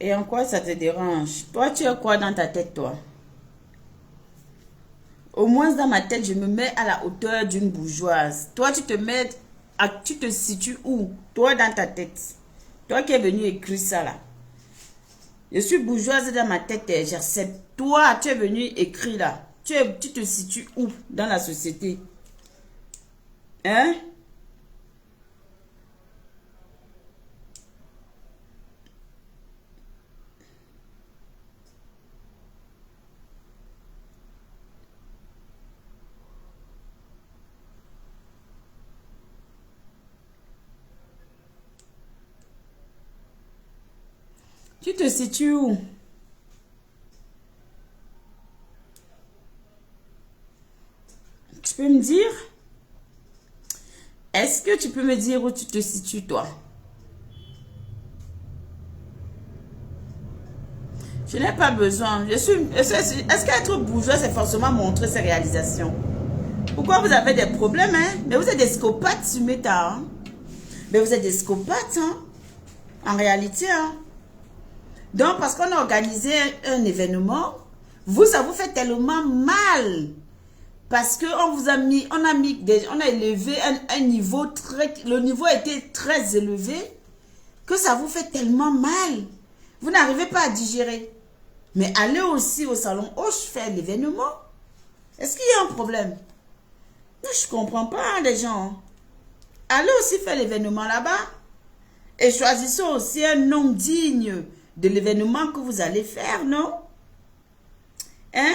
Et en quoi ça te dérange? Toi, tu as quoi dans ta tête, toi? Au moins, dans ma tête, je me mets à la hauteur d'une bourgeoise. Toi, tu te situes où? Toi, dans ta tête. Toi qui es venu écrire ça, là. Je suis bourgeoise dans ma tête, j'accepte. Toi, tu es venu écrire, là. Tu te situes où dans la société? Hein? Tu te situes où? Tu peux me dire? Est-ce que tu peux me dire où tu te situes, toi? Je n'ai pas besoin. Est-ce qu'être bourgeois, c'est forcément montrer ses réalisations? Pourquoi vous avez des problèmes, hein? Mais vous êtes des scopates, Sumeta, hein? Mais vous êtes des scopates, hein? En réalité, hein? Donc, parce qu'on a organisé un événement, ça vous fait tellement mal. Parce qu'on vous a mis, on a élevé un niveau le niveau a été très élevé, que ça vous fait tellement mal. Vous n'arrivez pas à digérer. Mais allez aussi au salon Hoche faire l'événement. Est-ce qu'il y a un problème? Je ne comprends pas, hein, les gens. Allez aussi faire l'événement là-bas. Et choisissez aussi un nom digne de l'événement que vous allez faire, non? Hein?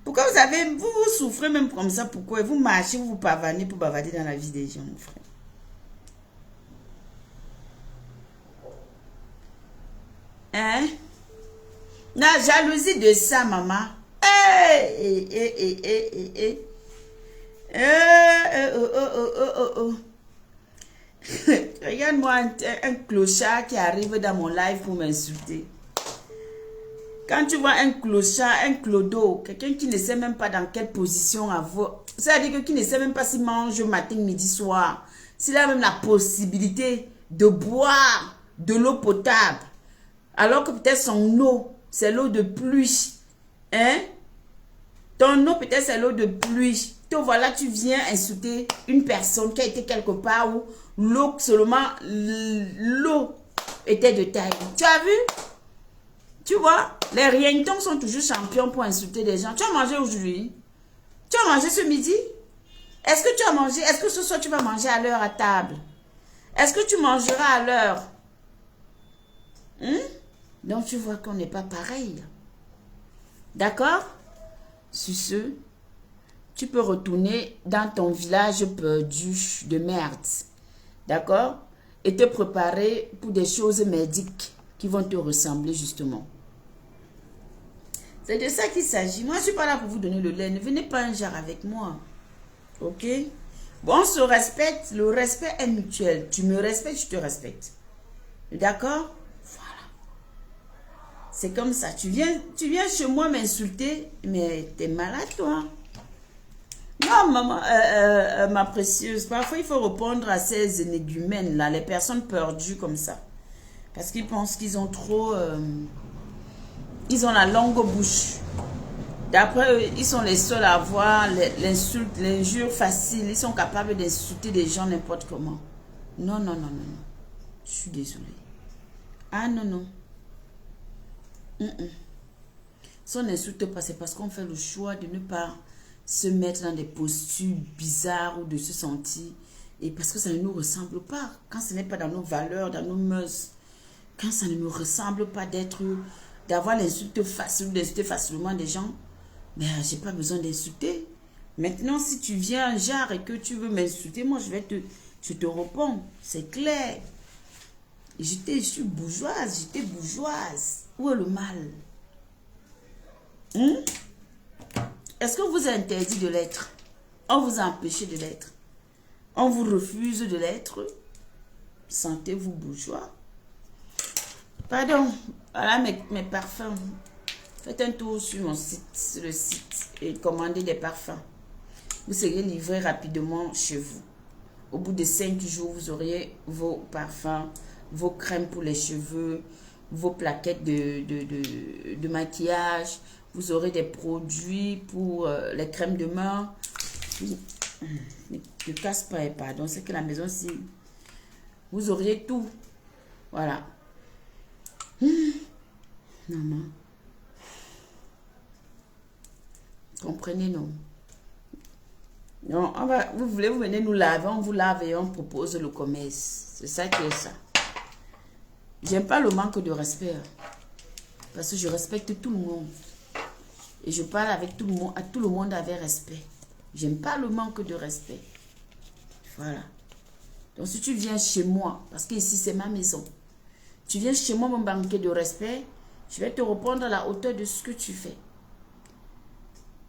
Pourquoi vous souffrez même comme ça? Pourquoi? Vous marchez, vous pavanez pour bavader dans la vie des gens, mon frère. Hein? La jalousie de ça, maman. Regarde-moi un clochard qui arrive dans mon live pour m'insulter. Quand tu vois un clochard, un clodo, quelqu'un qui ne sait même pas dans quelle position avoir, c'est-à-dire qui ne sait même pas s'il mange matin, midi, soir, s'il a même la possibilité de boire de l'eau potable, alors que peut-être son eau, c'est l'eau de pluie. Hein? Ton eau, peut-être c'est l'eau de pluie. Te voilà, tu viens insulter une personne qui a été quelque part où l'eau, seulement l'eau était de taille. Tu as vu? Tu vois, les rientons sont toujours champions pour insulter les gens. Tu as mangé aujourd'hui? Tu as mangé ce midi? Est-ce que tu as mangé? Est-ce que ce soir tu vas manger à l'heure à table? Est-ce que tu mangeras à l'heure? Donc, tu vois qu'on n'est pas pareil. D'accord? Sur ce, tu peux retourner dans ton village perdu de merde. D'accord? Et te préparer pour des choses merdiques qui vont te ressembler justement. C'est de ça qu'il s'agit. Moi, je ne suis pas là pour vous donner le lait. Ne venez pas un genre avec moi. Ok? Bon, on se respecte. Le respect est mutuel. Tu me respectes, je te respecte. D'accord? Voilà. C'est comme ça. Tu viens chez moi m'insulter, mais t'es malade, toi. Non, maman, ma précieuse, parfois il faut répondre à ces énigmènes là, les personnes perdues comme ça. Parce qu'ils pensent qu'ils ont trop... ils ont la longue bouche. D'après eux, ils sont les seuls à avoir l'insulte, l'injure facile. Ils sont capables d'insulter des gens n'importe comment. Non, non, non, non, non. Je suis désolée. Ah non, non. Si on n'insulte pas, c'est parce qu'on fait le choix de ne pas se mettre dans des postures bizarres ou de se sentir. Et parce que ça ne nous ressemble pas. Quand ce n'est pas dans nos valeurs, dans nos mœurs. Quand ça ne nous ressemble pas d'avoir l'insulte facile, d'insulter facilement des gens. Mais j'ai pas besoin d'insulter. Maintenant, si tu viens un genre et que tu veux m'insulter, moi je te réponds. C'est clair. Je suis bourgeoise, j'étais bourgeoise. Où est le mal? Est-ce qu'on vous a interdit de l'être? On vous a empêché de l'être? On vous refuse de l'être? Sentez-vous bourgeois? Pardon, voilà mes parfums. Faites un tour sur mon site, sur le site, et commandez des parfums. Vous serez livré rapidement chez vous. Au bout de 5 jours, vous aurez vos parfums, vos crèmes pour les cheveux, vos plaquettes de maquillage. Vous aurez des produits pour les crèmes de main. Ne casse pas, pardon, c'est que la maison, si vous auriez tout. Voilà. Maman. Comprenez, non? Non, vous voulez, vous venez nous laver, on vous lave et on propose le commerce. C'est ça qui est ça. J'aime pas le manque de respect. Parce que je respecte tout le monde. Et je parle avec tout le monde, à tout le monde avec respect. J'aime pas le manque de respect. Voilà. Donc si tu viens chez moi, parce que ici c'est ma maison, tu viens chez moi me manquer de respect, je vais te répondre à la hauteur de ce que tu fais.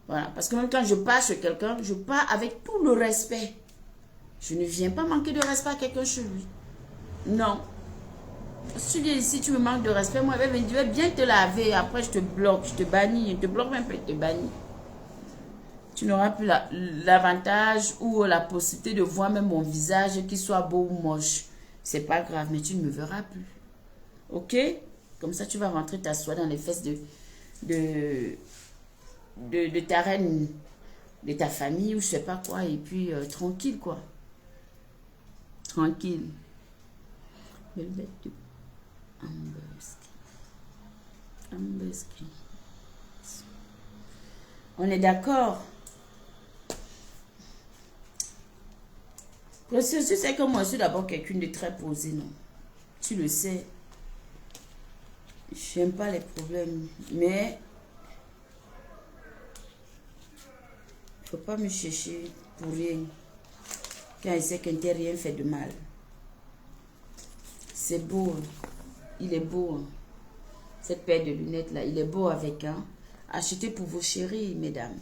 Voilà. Parce que même quand je pars chez quelqu'un, je pars avec tout le respect. Je ne viens pas manquer de respect à quelqu'un chez lui. Non. Si tu viens ici, tu me manques de respect, moi, je vais bien te laver. Après, je te bloque, je te bannis. Je te bloque même pas, je te bannis. Tu n'auras plus l'avantage ou la possibilité de voir même mon visage, qu'il soit beau ou moche. C'est pas grave, mais tu ne me verras plus. Ok? Comme ça, tu vas rentrer t'asseoir dans les fesses de ta reine, de ta famille ou je sais pas quoi. Et puis, tranquille, quoi. Tranquille. On est d'accord? Processus, c'est que moi, je suis d'abord quelqu'un de très posé, non? Tu le sais. Je n'aime pas les problèmes. Mais, il ne faut pas me chercher pour rien. Quand il sait qu'un tel rien fait de mal. C'est beau. Il est beau. Cette paire de lunettes là, il est beau avec. Achetez pour vos chéris, mesdames.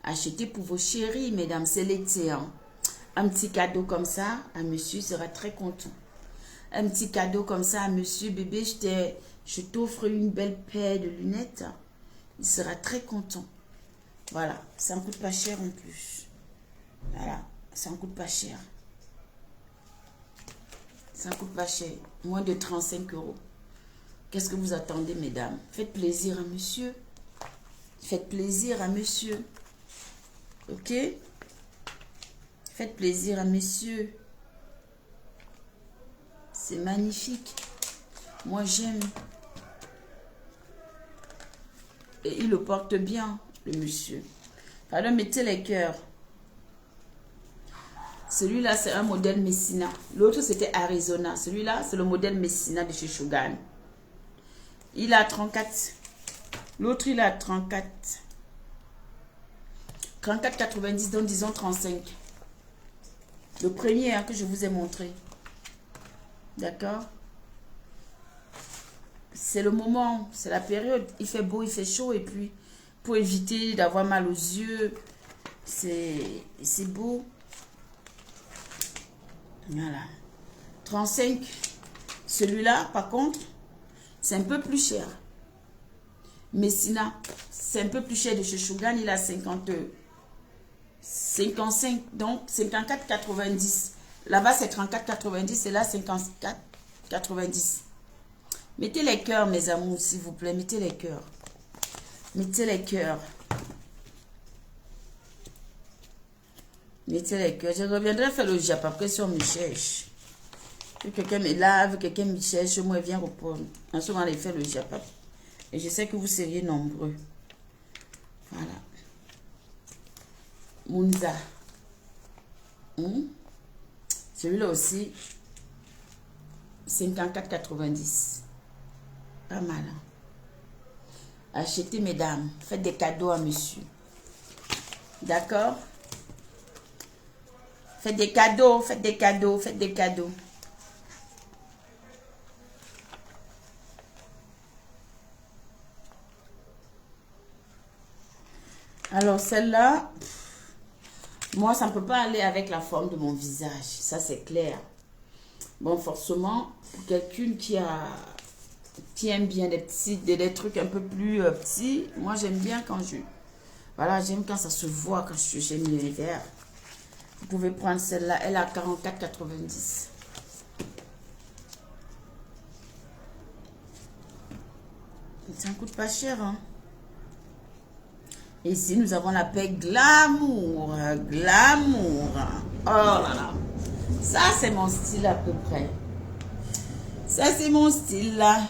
Achetez pour vos chéris, mesdames. C'est l'été. Un petit cadeau comme ça, à monsieur sera très content. Un petit cadeau comme ça à monsieur, bébé, je t'offre une belle paire de lunettes. Il sera très content. Voilà, ça ne coûte pas cher en plus. Voilà, ça ne coûte pas cher. Ça ne coûte pas cher. Moins de 35 €. Qu'est-ce que vous attendez, mesdames? Faites plaisir à monsieur. Faites plaisir à monsieur. Ok? Faites plaisir à monsieur. C'est magnifique. Moi, j'aime. Et il le porte bien, le monsieur. Alors, mettez les cœurs. Celui-là, c'est un modèle Messina. L'autre, c'était Arizona. Celui-là, c'est le modèle Messina de chez Shogun. Il a 34. L'autre, il a 34. 34,90, donc disons 35. Le premier hein, que je vous ai montré. D'accord? C'est le moment, c'est la période. Il fait beau, il fait chaud. Et puis, pour éviter d'avoir mal aux yeux, c'est beau. Voilà. 35. Celui-là, par contre, c'est un peu plus cher. Messina, c'est un peu plus cher de chez Shogun. Il a 55, donc 54,90. Là-bas, c'est 34,90 et là, 54,90. Mettez les cœurs, mes amours, s'il vous plaît. Mettez les cœurs. Mettez les cœurs. Mettez les cœurs. Je reviendrai faire le Japon après si on me cherche. Que quelqu'un me lave, quelqu'un me cherche, moi, viens répondre. En ce moment, il fait le Japon. Et je sais que vous seriez nombreux. Voilà. Munza. Celui-là aussi, 54,90. Pas mal. Hein? Achetez, mesdames. Faites des cadeaux à monsieur. D'accord? Faites des cadeaux, faites des cadeaux, faites des cadeaux. Alors, celle-là, moi, ça ne peut pas aller avec la forme de mon visage. Ça, c'est clair. Bon, forcément, pour quelqu'un qui aime bien des trucs un peu plus petits, moi, j'aime bien quand voilà, j'aime quand ça se voit, quand j'aime les verts. Vous pouvez prendre celle-là. Elle a 44,90. Ça ne coûte pas cher, hein. Et ici, nous avons la paix glamour. Glamour. Oh là là. Ça, c'est mon style à peu près. Ça, c'est mon style là.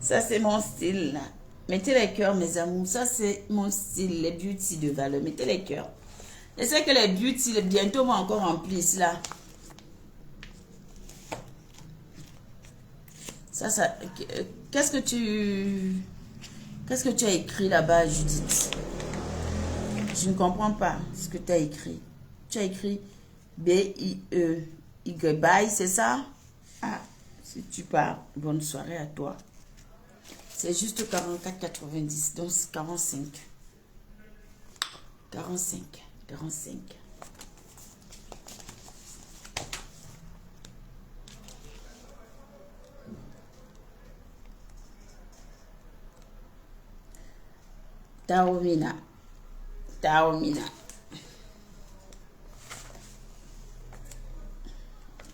Ça, c'est mon style là. Mettez les cœurs, mes amours. Ça, c'est mon style. Les beauty de valeur. Mettez les cœurs. Je sais que les beauty, bientôt, vont encore remplir là. Ça. Qu'est-ce que tu as écrit là-bas, Judith? Je ne comprends pas ce que tu as écrit. Tu as écrit B-I-E-Y, bye, c'est ça? Ah, si tu pars, bonne soirée à toi. C'est juste 44,90, donc c'est 45. 45. Taomina.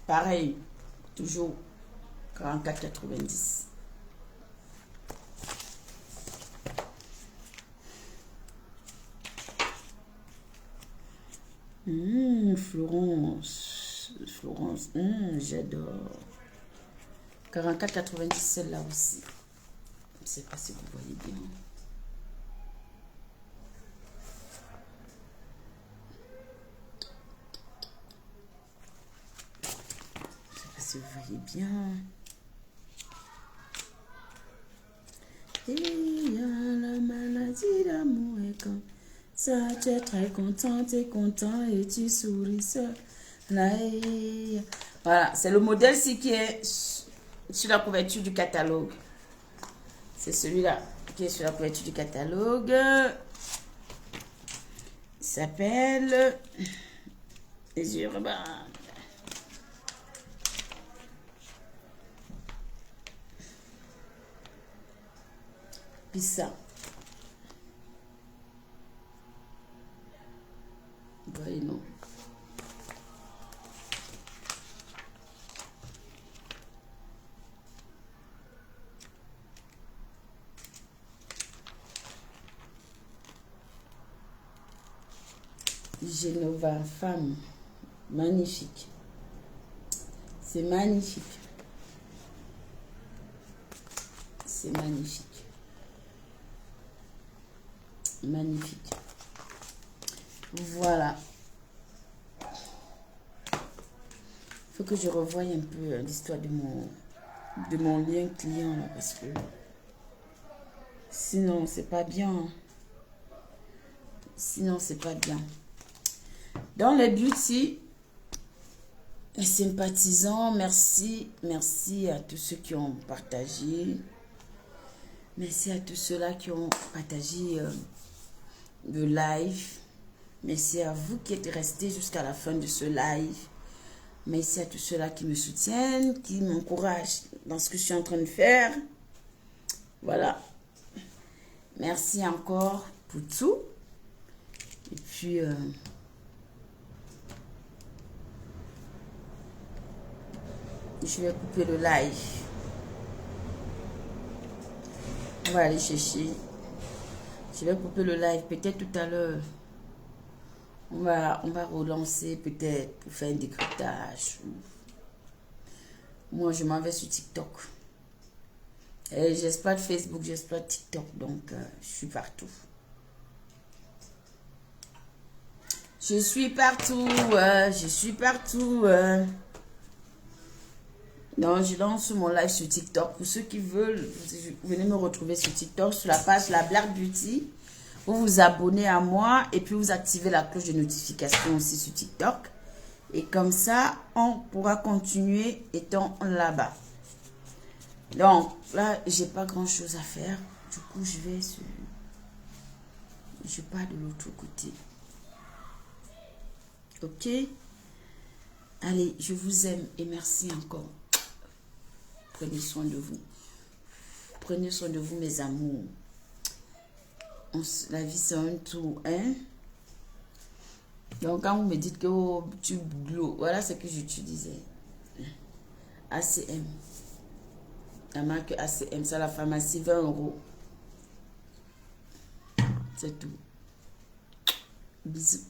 Pareil, toujours 44,90. Florence, j'adore. 44,90 celle-là aussi. Je ne sais pas si vous voyez bien. Si vous voyez bien. Et il y a la maladie d'amour et comme ça, tu es très content, tu es content et tu souris seul. Voilà, c'est le modèle-ci qui est sur la couverture du catalogue. C'est celui-là qui est sur la couverture du catalogue. Il s'appelle les urbains. Puis ça. Voyez, non. Genova, femme. Magnifique. C'est magnifique. C'est magnifique. Magnifique. Voilà. Il faut que je revoie un peu l'histoire de mon lien client là, parce que Sinon, c'est pas bien. Sinon, c'est pas bien. Dans les beauty, les sympathisants, merci. Merci à tous ceux qui ont partagé. Merci à tous ceux-là qui ont partagé le live. Merci à vous qui êtes restés jusqu'à la fin de ce live. Merci à tous ceux-là qui me soutiennent, qui m'encouragent dans ce que je suis en train de faire. Voilà. Merci encore pour tout. Et puis, je vais couper le live. On va aller chercher. Je vais couper le live. Peut-être tout à l'heure. On va relancer peut-être pour faire un décryptage. Moi, je m'en vais sur TikTok. Et j'exploite Facebook, j'exploite TikTok. Donc, je suis partout. Je suis partout. Je suis partout. Donc, je lance mon live sur TikTok. Pour ceux qui veulent, venez me retrouver sur TikTok, sur la page La Black Beauty. Vous vous abonnez à moi et puis vous activez la cloche de notification aussi sur TikTok. Et comme ça, on pourra continuer étant là-bas. Donc, là, j'ai pas grand-chose à faire. Du coup, je vais sur... Je pars de l'autre côté. Ok? Allez, je vous aime et merci encore. Prenez soin de vous. Prenez soin de vous, mes amours. La vie, c'est un tour, hein? Donc, quand vous me dites que oh, tu glow, voilà ce que j'utilisais. ACM. La marque ACM, c'est la pharmacie, 20 €. C'est tout. Bisous.